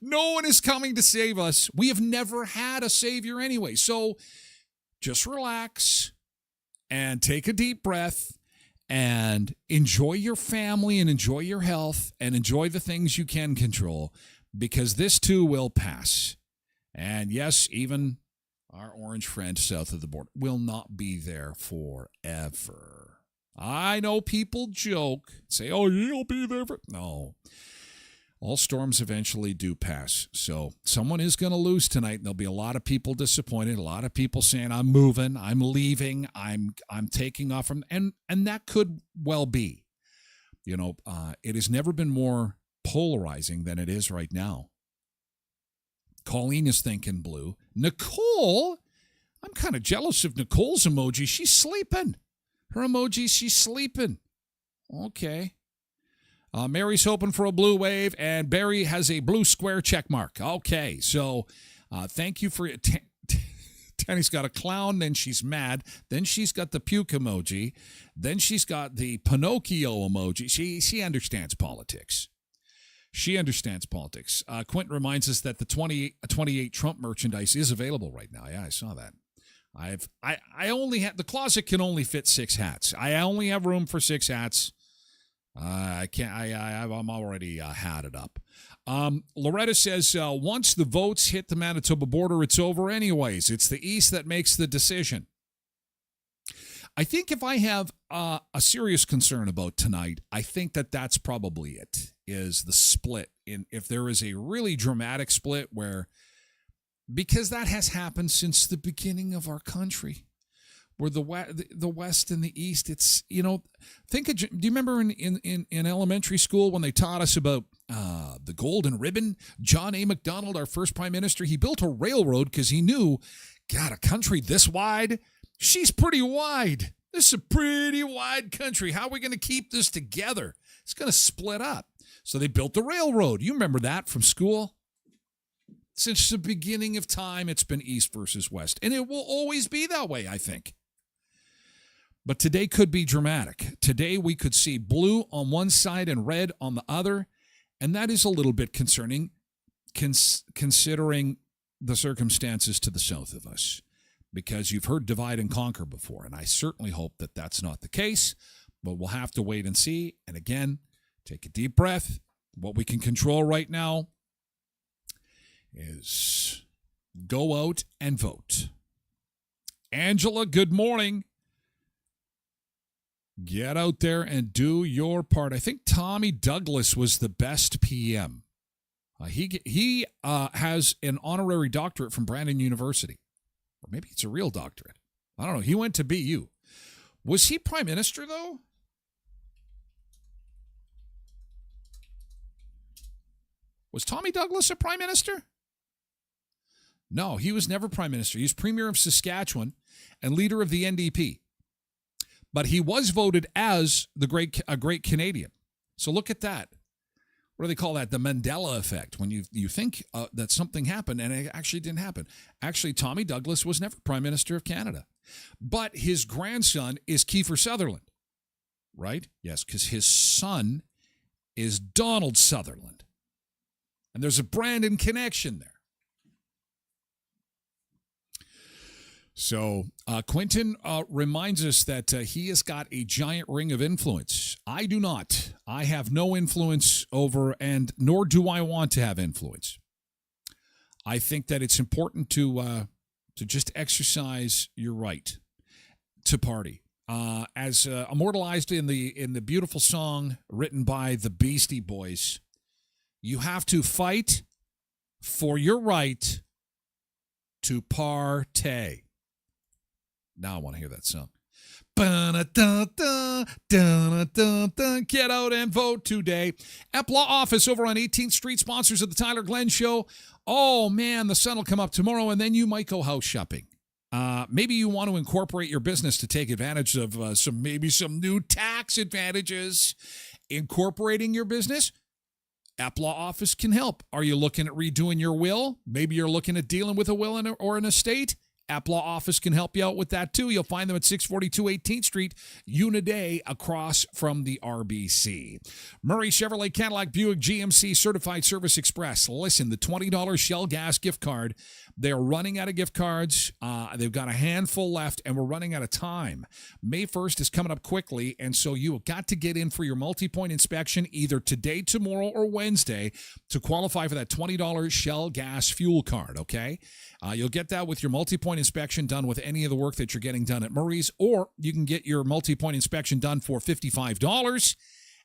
No one is coming to save us. We have never had a savior anyway. So just relax and take a deep breath and enjoy your family and enjoy your health and enjoy the things you can control, because this too will pass. And yes, even our orange friend south of the border will not be there forever. I know people joke, say, oh, you'll be there for... No. All storms eventually do pass. So someone is going to lose tonight, and there'll be a lot of people disappointed, a lot of people saying, I'm moving, I'm leaving, I'm taking off from... And that could well be. You know, it has never been more polarizing than it is right now. Colleen is thinking blue. Nicole, I'm kind of jealous of Nicole's emoji. She's sleeping. Her emoji, she's sleeping. Okay. Mary's hoping for a blue wave, and Barry has a blue square check mark. Okay, so thank you for your... Tanny's got a clown, then she's mad, then she's got the puke emoji, then she's got the Pinocchio emoji. She understands politics. She understands politics. Quentin reminds us that the 28 Trump merchandise is available right now. Yeah, I saw that. I only have... The closet can only fit 6 hats. I only have room for 6 hats. I can't. I'm already hatted up. Loretta says once the votes hit the Manitoba border, it's over anyways. It's the East that makes the decision. I think if I have a serious concern about tonight, I think that's probably it. Is the split if there is a really dramatic split because that has happened since the beginning of our country. Where the West and the East, it's, do you remember in elementary school when they taught us about the golden ribbon? John A. Macdonald, our first prime minister, he built a railroad because he knew, God, a country this wide, she's pretty wide. This is a pretty wide country. How are we going to keep this together? It's going to split up. So they built the railroad. You remember that from school? Since the beginning of time, it's been East versus West. And it will always be that way, I think. But today could be dramatic. Today we could see blue on one side and red on the other, and that is a little bit concerning considering the circumstances to the south of us, because you've heard divide and conquer before, and I certainly hope that that's not the case, but we'll have to wait and see. And again, take a deep breath. What we can control right now is go out and vote. Angela, good morning. Get out there and do your part. I think Tommy Douglas was the best PM. He has an honorary doctorate from Brandon University. Or maybe it's a real doctorate. I don't know. He went to BU. Was he prime minister, though? Was Tommy Douglas a prime minister? No, he was never prime minister. He was premier of Saskatchewan and leader of the NDP. But he was voted as a great Canadian. So look at that. What do they call that? The Mandela effect. When you think that something happened and it actually didn't happen. Actually, Tommy Douglas was never Prime Minister of Canada. But his grandson is Kiefer Sutherland. Right? Yes, because his son is Donald Sutherland. And there's a Brandon connection there. So Quentin reminds us that he has got a giant ring of influence. I do not. I have no influence over, and nor do I want to have influence. I think that it's important to just exercise your right to party. As immortalized in the beautiful song written by the Beastie Boys, you have to fight for your right to partay. Now I want to hear that song. Get out and vote today. Ep Law Office over on 18th Street, sponsors of the Tyler Glen Show. Oh, man, the sun will come up tomorrow, and then you might go house shopping. Maybe you want to incorporate your business to take advantage of some new tax advantages. Incorporating your business, Ep Law Office can help. Are you looking at redoing your will? Maybe you're looking at dealing with a will or an estate. Ep Law Office can help you out with that, too. You'll find them at 642 18th Street, Uniday, across from the RBC. Murray Chevrolet Cadillac Buick GMC Certified Service Express. Listen, the $20 Shell Gas gift card, they're running out of gift cards. They've got a handful left, and we're running out of time. May 1st is coming up quickly, and so you've got to get in for your multi-point inspection either today, tomorrow, or Wednesday to qualify for that $20 Shell Gas fuel card, okay? You'll get that with your multi-point inspection done with any of the work that you're getting done at Murray's, or you can get your multi-point inspection done for $55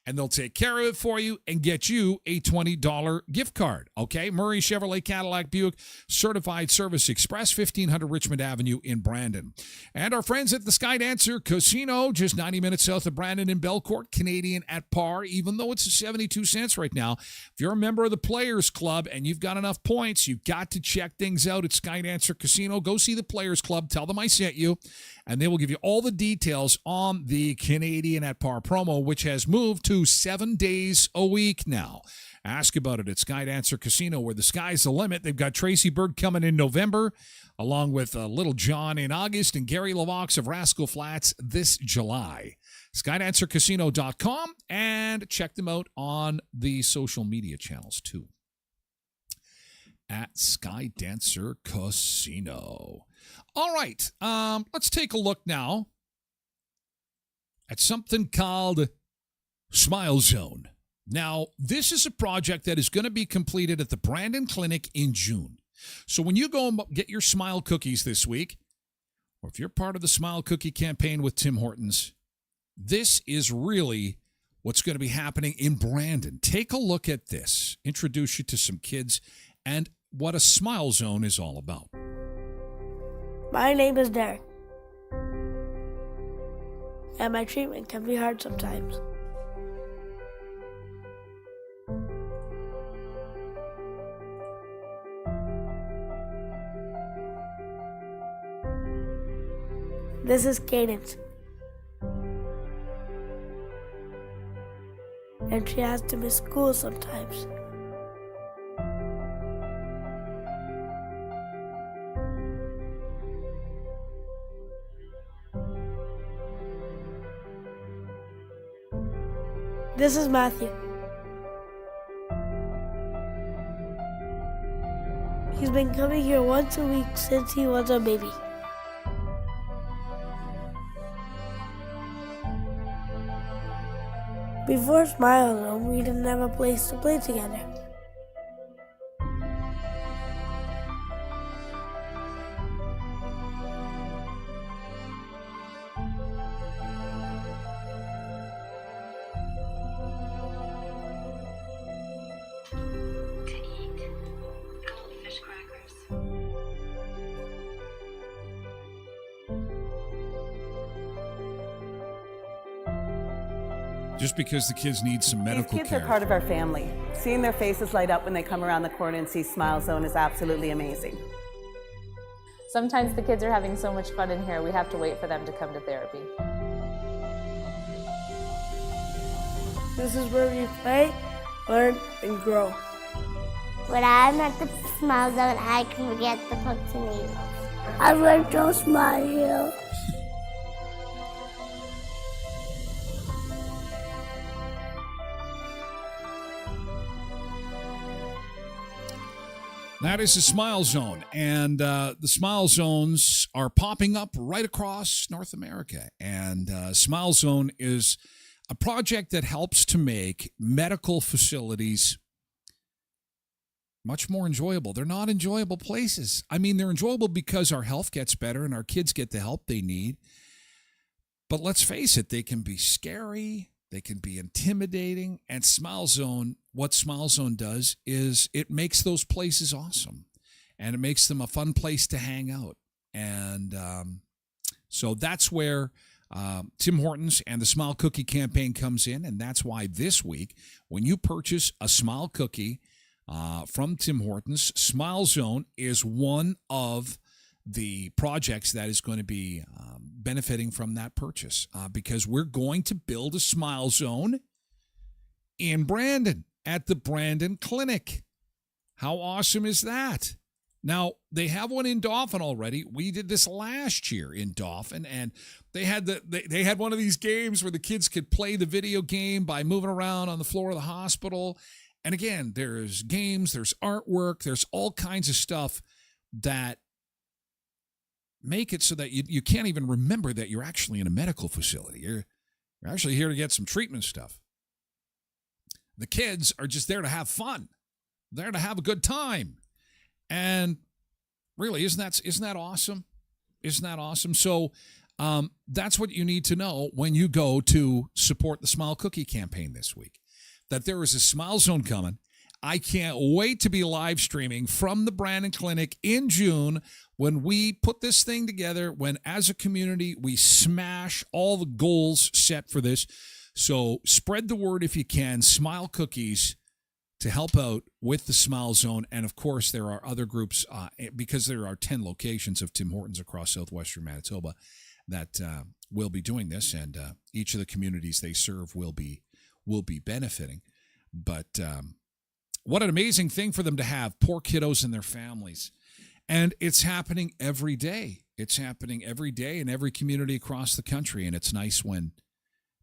and they'll take care of it for you and get you a $20 gift card. Okay? Murray Chevrolet Cadillac Buick Certified Service Express, 1500 Richmond Avenue in Brandon. And our friends at the Skydancer Casino, just 90 minutes south of Brandon in Belcourt, Canadian at par, even though it's 72 cents right now. If you're a member of the Players Club and you've got enough points, you've got to check things out at Skydancer Casino. Go see the Players Club. Tell them I sent you, and they will give you all the details on the Canadian at par promo, which has moved to 7 days a week now. Ask about it at Skydancer Casino, where the sky's the limit. They've got Tracy Bird coming in November, along with Little John in August and Gary LaVox of Rascal Flats this July. SkydancerCasino.com, and check them out on the social media channels too. At Skydancer Casino. All right, let's take a look now at something called Smile Zone. Now, this is a project that is going to be completed at the Brandon Clinic in June. So when you go and get your Smile cookies this week, or if you're part of the Smile Cookie campaign with Tim Hortons, this is really what's going to be happening in Brandon. Take a look at this. Introduce you to some kids and what a Smile Zone is all about. My name is Derek, and my treatment can be hard sometimes. This is Cadence, and she has to miss school sometimes. This is Matthew. He's been coming here once a week since he was a baby. Before Smile Zone, we didn't have a place to play together. Just because the kids need some medical care. These kids are part of our family. Seeing their faces light up when they come around the corner and see Smile Zone is absolutely amazing. Sometimes the kids are having so much fun in here, we have to wait for them to come to therapy. This is where we play, learn, and grow. When I'm at the Smile Zone, I can forget the pokes and needles. I learned to smile. That is the Smile Zone, and the Smile Zones are popping up right across North America. And Smile Zone is a project that helps to make medical facilities much more enjoyable. They're not enjoyable places. I mean, they're enjoyable because our health gets better and our kids get the help they need. But let's face it, they can be scary. They can be intimidating, and Smile Zone, what Smile Zone does is it makes those places awesome, and it makes them a fun place to hang out. And so that's where Tim Hortons and the Smile Cookie campaign comes in, and that's why this week, when you purchase a Smile Cookie from Tim Hortons, Smile Zone is one of the projects that is going to be benefiting from that purchase because we're going to build a Smile Zone in Brandon at the Brandon Clinic. How awesome is that? Now, they have one in Dauphin already. We did this last year in Dauphin, and they had they had one of these games where the kids could play the video game by moving around on the floor of the hospital. And again, there's games, there's artwork, there's all kinds of stuff that make it so that you can't even remember that you're actually in a medical facility. You're actually here to get some treatment stuff. The kids are just there to have fun. There to have a good time. And really, isn't that awesome? Isn't that awesome? So That's what you need to know when you go to support the Smile Cookie campaign this week, that there is a Smile Zone coming. I can't wait to be live streaming from the Brandon Clinic in June when we put this thing together, when as a community we smash all the goals set for this. So spread the word if you can. Smile Cookies to help out with the Smile Zone. And, of course, there are other groups because there are 10 locations of Tim Hortons across southwestern Manitoba that will be doing this, and each of the communities they serve will be benefiting. But what an amazing thing for them to have, poor kiddos and their families. And it's happening every day. It's happening every day in every community across the country, and it's nice when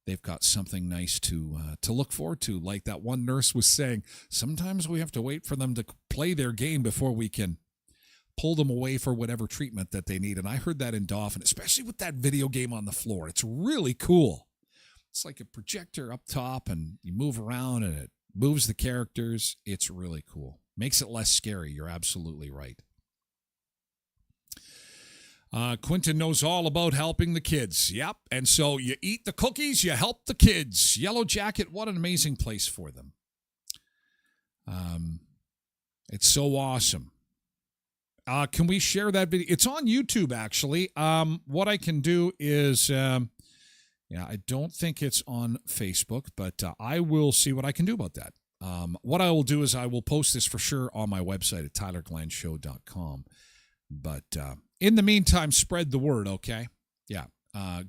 they've got something nice to look forward to. Like that one nurse was saying, sometimes we have to wait for them to play their game before we can pull them away for whatever treatment that they need. And I heard that in Dauphin, especially with that video game on the floor. It's really cool. It's like a projector up top, and you move around, and it moves the characters. It's really cool. Makes it less scary. You're absolutely right. Quentin knows all about helping the kids. Yep. And so you eat the cookies, you help the kids. Yellow Jacket, what an amazing place for them. It's so awesome. Can we share that video? It's on YouTube, actually. What I can do is, I don't think it's on Facebook, but I will see what I can do about that. What I will do is I will post this for sure on my website at tylerglenshow.com. But in the meantime, spread the word, okay? Yeah.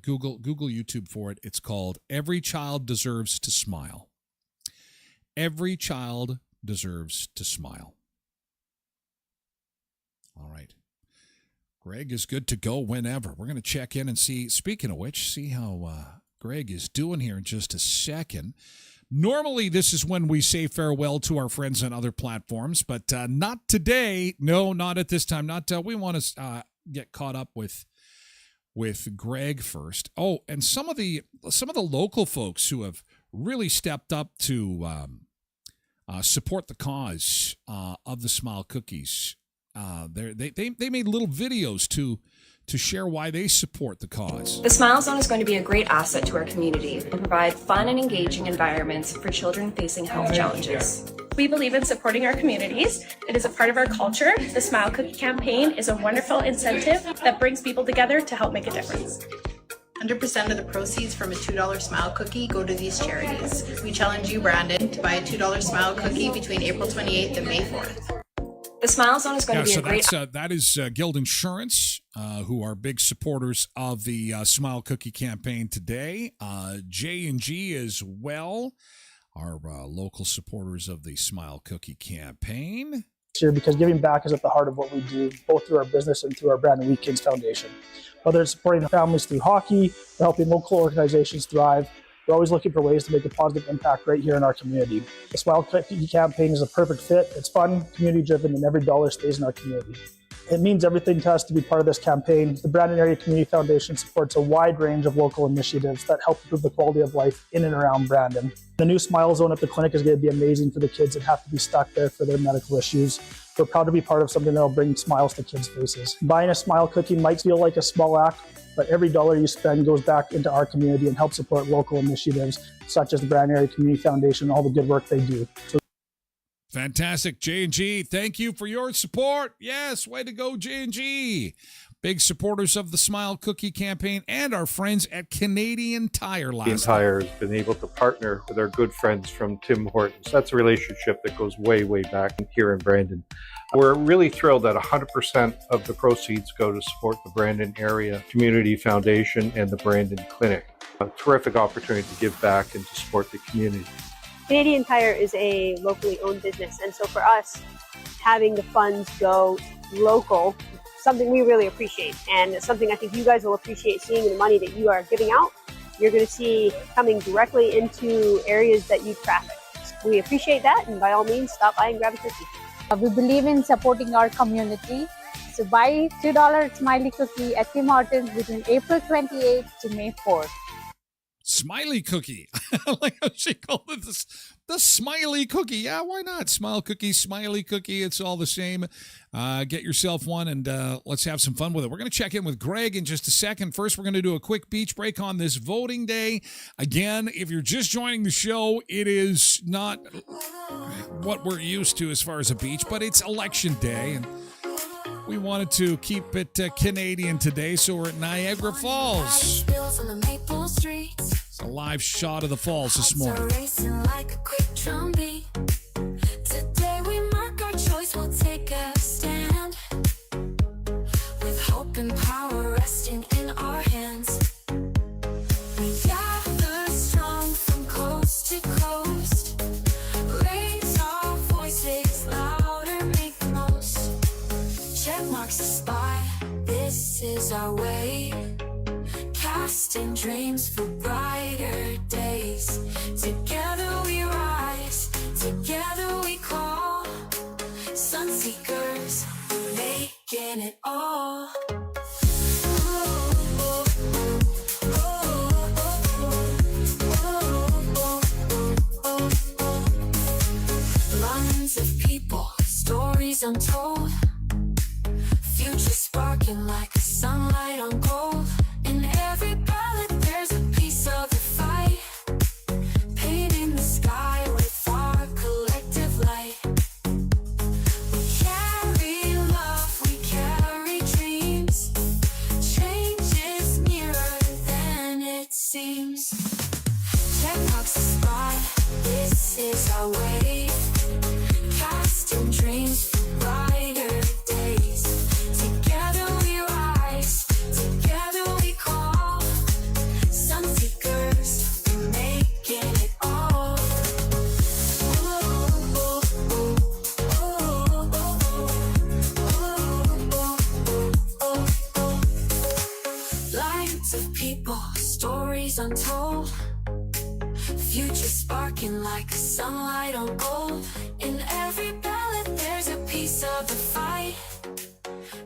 Google YouTube for it. It's called Every Child Deserves to Smile. Every child deserves to smile. All right. Greg is good to go whenever. We're going to check in and see, speaking of which, see how Greg is doing here in just a second. Normally, this is when we say farewell to our friends on other platforms, but not today. No, not at this time. We want to get caught up with Greg first. Oh, and some of the local folks who have really stepped up to support the cause of the Smile Cookies. They made little videos to share why they support the cause. The Smile Zone is going to be a great asset to our community and provide fun and engaging environments for children facing health challenges. We believe in supporting our communities. It is a part of our culture. The Smile Cookie campaign is a wonderful incentive that brings people together to help make a difference. 100% of the proceeds from a $2 Smile Cookie go to these charities. We challenge you, Brandon, to buy a $2 Smile Cookie between April 28th and May 4th. The Smile Zone is going to be a great... that is Guild Insurance, who are big supporters of the Smile Cookie campaign today. J&G as well are local supporters of the Smile Cookie campaign. Because giving back is at the heart of what we do, both through our business and through our Brandon Wheat Kids Foundation. Whether it's supporting families through hockey or helping local organizations thrive, we're always looking for ways to make a positive impact right here in our community. The Smile Cookie campaign is a perfect fit. It's fun, community-driven, and every dollar stays in our community. It means everything to us to be part of this campaign. The Brandon Area Community Foundation supports a wide range of local initiatives that help improve the quality of life in and around Brandon. The new Smile Zone at the clinic is going to be amazing for the kids that have to be stuck there for their medical issues. We're proud to be part of something that will bring smiles to kids' faces. Buying a Smile Cookie might feel like a small act, but every dollar you spend goes back into our community and helps support local initiatives such as the Brandon Area Community Foundation and all the good work they do. Fantastic, J&G. Thank you for your support. Yes, way to go, J&G. Big supporters of the Smile Cookie campaign and our friends at Canadian Tire Canadian Tire has been able to partner with our good friends from Tim Hortons. That's a relationship that goes way, way back here in Brandon. We're really thrilled that 100% of the proceeds go to support the Brandon Area Community Foundation and the Brandon Clinic. A terrific opportunity to give back and to support the community. Canadian Tire is a locally owned business, and so for us, having the funds go local, something we really appreciate, and it's something I think you guys will appreciate seeing in the money that you are giving out. You're going to see coming directly into areas that you traffic. We appreciate that, and by all means, stop by and grab a cookie. We believe in supporting our community. So buy $2 Smiley Cookie at Tim Hortons between April 28th to May 4th. Smiley cookie. I like how she called it the smiley cookie. Yeah, why not? Smile cookie, smiley cookie. It's all the same. Get yourself one and let's have some fun with it. We're going to check in with Greg in just a second. First, we're going to do a quick beach break on this voting day. Again, if you're just joining the show, it is not what we're used to as far as a beach, but it's election day and we wanted to keep it Canadian today, so we're at Niagara Falls. It's a live shot of the falls this morning. Today we mark our choice, we'll take a stand with hope and power resting in our hands. We gather strong from coast to coast, raise our voices louder, make the most. Check marks the spot, this is our way, casting dreams for brighter days. Together we rise, together we call, sunseekers, making it all. Lines of people, stories untold, future sparking like sunlight on gold. In every ballot there's a piece of the fight, painting the sky with our collective light. We carry love, we carry dreams, change is nearer than it seems. Check marks the spot, this is our way, casting dreams for brighter days. Together we rise, together we call, sunseekers, we're making it all. Lives of people, stories untold, future sparking like sunlight on gold. In every ballot there's a piece of the fight,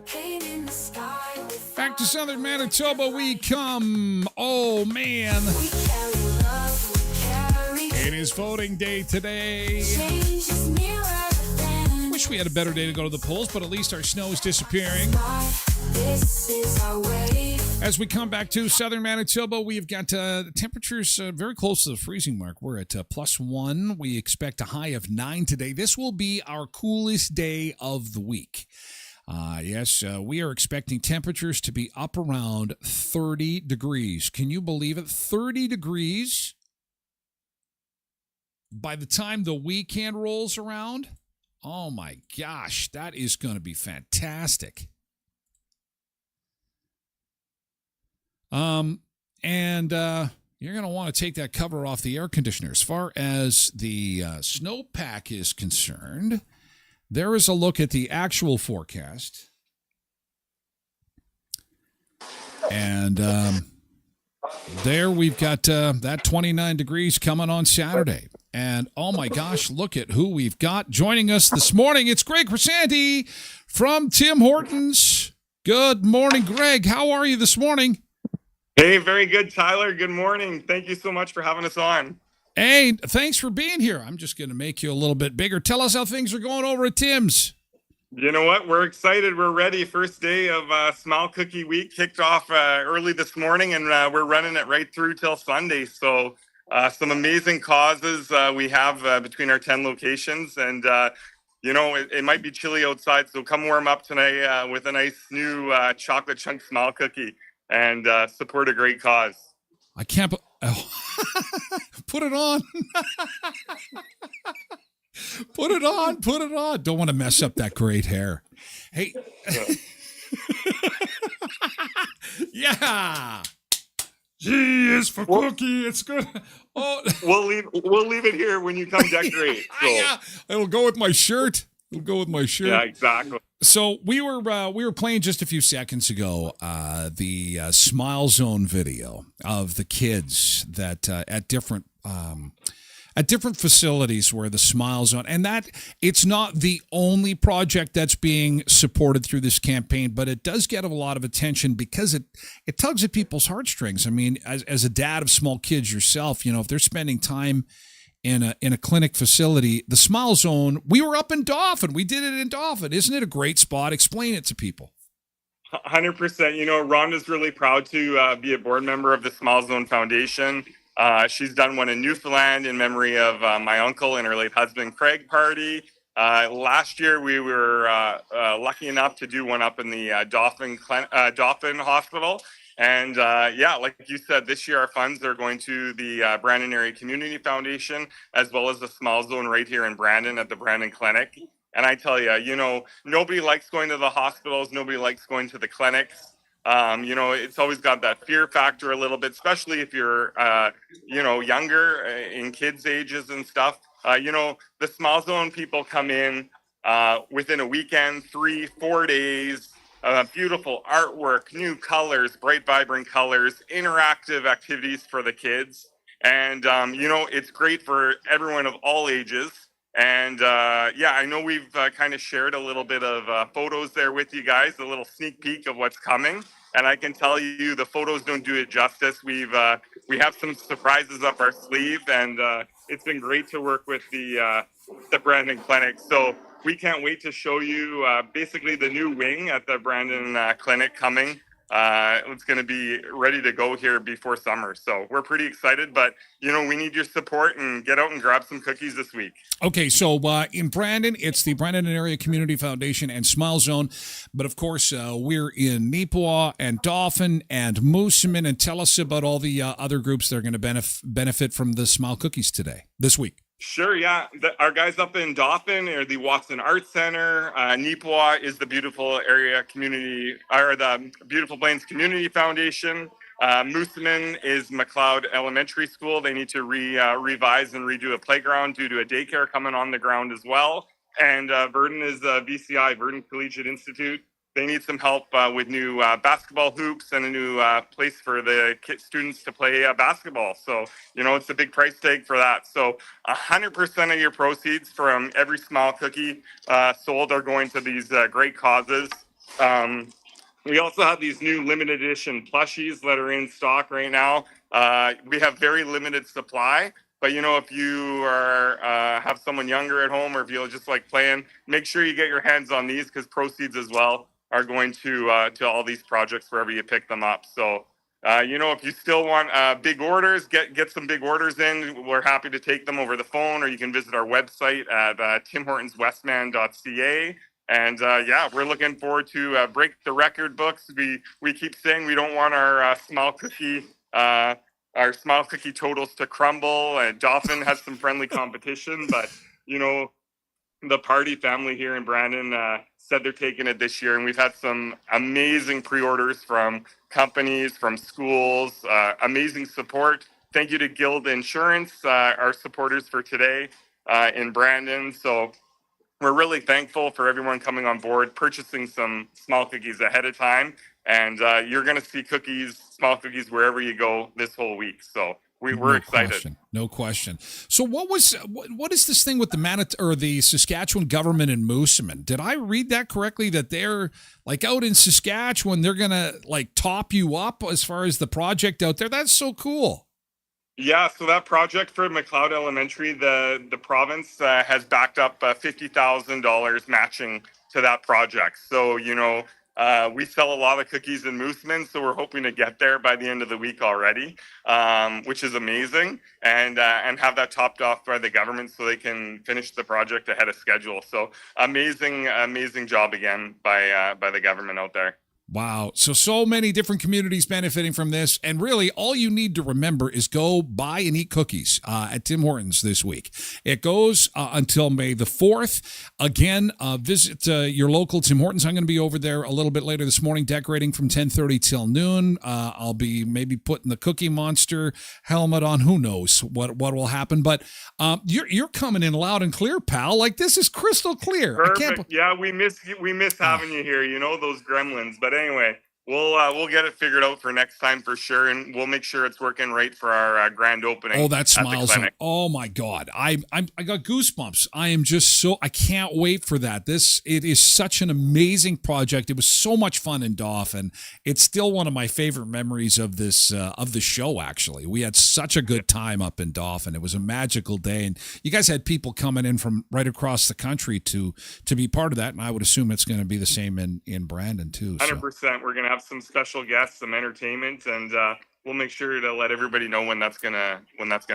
painting the sky with Back to southern Manitoba we come. Oh, man. we carry love, we carry It is voting day today. change is nearer than Wish we had a better day to go to the polls, but at least our snow is disappearing. this is our way. As we come back to southern Manitoba, we've got temperatures very close to the freezing mark. We're at +1. We expect a high of 9 today. This will be our coolest day of the week. Yes, we are expecting temperatures to be up around 30 degrees. Can you believe it? 30 degrees by the time the weekend rolls around? Oh my gosh, that is going to be fantastic. And you're going to want to take that cover off the air conditioner. As far as the snowpack is concerned, there is a look at the actual forecast. And there we've got that 29 degrees coming on Saturday. And oh my gosh, look at who we've got joining us this morning. It's Greg Crisanti from Tim Hortons. Good morning, Greg. How are you this morning? Hey, very good, Tyler. Good morning. Thank you so much for having us on. Hey, thanks for being here. I'm just going to make you a little bit bigger. Tell us how things are going over at Tim's. You know what? We're excited. We're ready. First day of Smile Cookie Week kicked off early this morning, and we're running it right through till Sunday. So some amazing causes we have between our 10 locations. And, you know, it might be chilly outside, so come warm up tonight with a nice new chocolate chunk Smile Cookie and support a great cause. I can't... Put it on. Put it on. Put it on. Don't want to mess up that great hair. Hey. Yeah. G is for cookie. It's good. Oh, we'll leave it here when you come decorate. So. Yeah, it'll go with my shirt. It'll go with my shirt. Yeah, exactly. So we were playing just a few seconds ago the Smile Zone video of the kids that at different at different facilities where the Smile Zone, and that it's not the only project that's being supported through this campaign, but it does get a lot of attention because it tugs at people's heartstrings. I mean, as a dad of small kids yourself, if they're spending time in a clinic facility, the Smile Zone, we were up in Dauphin. We did it in Dauphin. Isn't it a great spot? Explain it to people. 100%. Rhonda's really proud to be a board member of the Smile Zone Foundation. She's done one in Newfoundland in memory of my uncle and her late husband, Craig Party. Last year, we were lucky enough to do one up in the Dauphin Hospital. And like you said, this year our funds are going to the Brandon Area Community Foundation, as well as the Smile Zone right here in Brandon at the Brandon Clinic. And I tell you, nobody likes going to the hospitals. Nobody likes going to the clinics. It's always got that fear factor a little bit, especially if you're, younger in kids' ages and stuff. The Smile Zone people come in within a weekend, 3-4 days, beautiful artwork, new colors, bright, vibrant colors, interactive activities for the kids. And, it's great for everyone of all ages. And I know we've kind of shared a little bit of photos there with you guys, a little sneak peek of what's coming. And I can tell you the photos don't do it justice. We have some surprises up our sleeve, and it's been great to work with the Brandon Clinic. So we can't wait to show you basically the new wing at the Brandon Clinic coming. It's going to be ready to go here before summer. So we're pretty excited, but we need your support, and get out and grab some cookies this week. Okay, so in Brandon, it's the Brandon Area Community Foundation and Smile Zone. But of course, we're in Neepawa and Dauphin and Moosomin. And tell us about all the other groups that are going to benefit from the Smile Cookies this week. Sure, yeah. Our guys up in Dauphin are the Watson Arts Center. Neepawa is the Beautiful Area Community, or the Beautiful Plains Community Foundation. Moosomin is McLeod Elementary School. They need to revise and redo a playground due to a daycare coming on the ground as well. And Verdon is VCI, Verdon Collegiate Institute. They need some help with new basketball hoops and a new place for the students to play basketball. So, it's a big price tag for that. So 100% of your proceeds from every Smile Cookie sold are going to these great causes. We also have these new limited edition plushies that are in stock right now. We have very limited supply. But, if you have someone younger at home, or if you just like playing, make sure you get your hands on these, because proceeds as well are going to all these projects wherever you pick them up. So, if you still want big orders, get some big orders in. We're happy to take them over the phone, or you can visit our website at timhortonswestman.ca. And we're looking forward to break the record books. We keep saying we don't want our Smile Cookie totals to crumble. And Dauphin has some friendly competition, but the Party family here in Brandon said they're taking it this year, and we've had some amazing pre-orders from companies, from schools, amazing support. Thank you to Guild Insurance, our supporters for today in Brandon. So we're really thankful for everyone coming on board, purchasing some Smile Cookies ahead of time, and you're going to see Smile Cookies wherever you go this whole week. So we're excited. No question. So what is this thing with the Saskatchewan government in Moosomin? Did I read that correctly, that they're like out in Saskatchewan, they're going to like top you up as far as the project out there? That's so cool. Yeah, so that project for McLeod Elementary, the province has backed up $50,000 matching to that project. So, we sell a lot of cookies in Moosomin, so we're hoping to get there by the end of the week already, which is amazing, and have that topped off by the government so they can finish the project ahead of schedule. So amazing job again by the government out there. Wow. So many different communities benefiting from this. And really, all you need to remember is go buy and eat cookies at Tim Hortons this week. It goes until May the 4th. Again, visit your local Tim Hortons. I'm going to be over there a little bit later this morning, decorating from 10:30 till noon. I'll be maybe putting the Cookie Monster helmet on. Who knows what will happen. But you're coming in loud and clear, pal. Like, this is crystal clear. Perfect. Yeah, we miss having you here, those gremlins. But anyway, We'll get it figured out for next time for sure, and we'll make sure it's working right for our grand opening. Oh, that smiles. clinic. Oh my God. I got goosebumps. I am just I can't wait for that. It is such an amazing project. It was so much fun in Dauphin. It's still one of my favorite memories of this, of the show, actually. We had such a good time up in Dauphin. It was a magical day. And you guys had people coming in from right across the country to be part of that. And I would assume it's going to be the same in Brandon too. 100%. We're going to have some special guests, some entertainment, and we'll make sure to let everybody know when that's gonna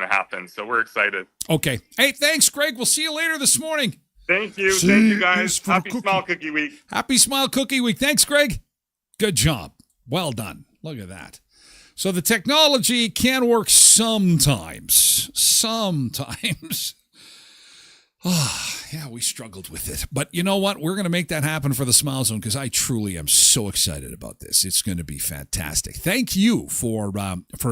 happen. So we're excited. Okay. Hey, thanks, Greg. We'll see you later this morning. Thank you. Thank you, guys. Happy Smile Cookie Week. Happy Smile Cookie Week. Thanks, Greg. Good job. Well done. Look at that. So the technology can work sometimes. Sometimes. Yeah, we struggled with it. But you know what? We're going to make that happen for the Smile Zone because I truly am so excited about this. It's going to be fantastic. Thank you for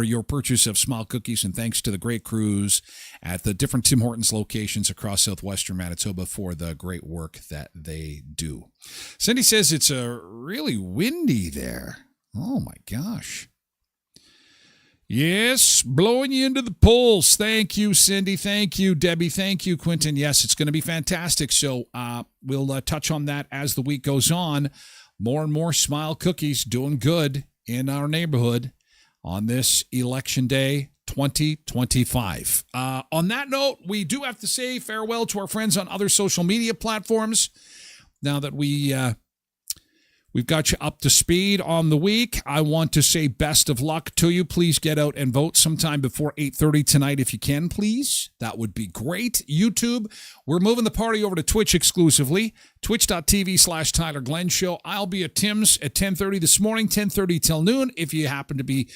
your purchase of Smile Cookies, and thanks to the great crews at the different Tim Hortons locations across southwestern Manitoba for the great work that they do. Cindy says it's really windy there. Oh, my gosh. Yes, blowing you into the polls. Thank you, Cindy. Thank you, Debbie. Thank you, Quentin. Yes, it's going to be fantastic. So we'll touch on that as the week goes on. More and more Smile Cookies doing good in our neighborhood on this Election Day 2025. On that note, we do have to say farewell to our friends on other social media platforms. Now that we've got you up to speed on the week, I want to say best of luck to you. Please get out and vote sometime before 8:30 tonight if you can, please. That would be great. YouTube, we're moving the party over to Twitch exclusively. Twitch.tv/Tyler Glen Show. I'll be at Tim's at 10:30 this morning, 10:30 till noon. If you happen to be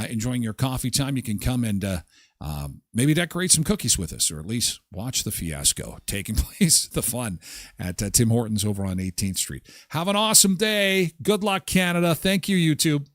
enjoying your coffee time, you can come and maybe decorate some cookies with us, or at least watch the fiasco taking place, the fun at Tim Hortons over on 18th Street. Have an awesome day. Good luck, Canada. Thank you, YouTube.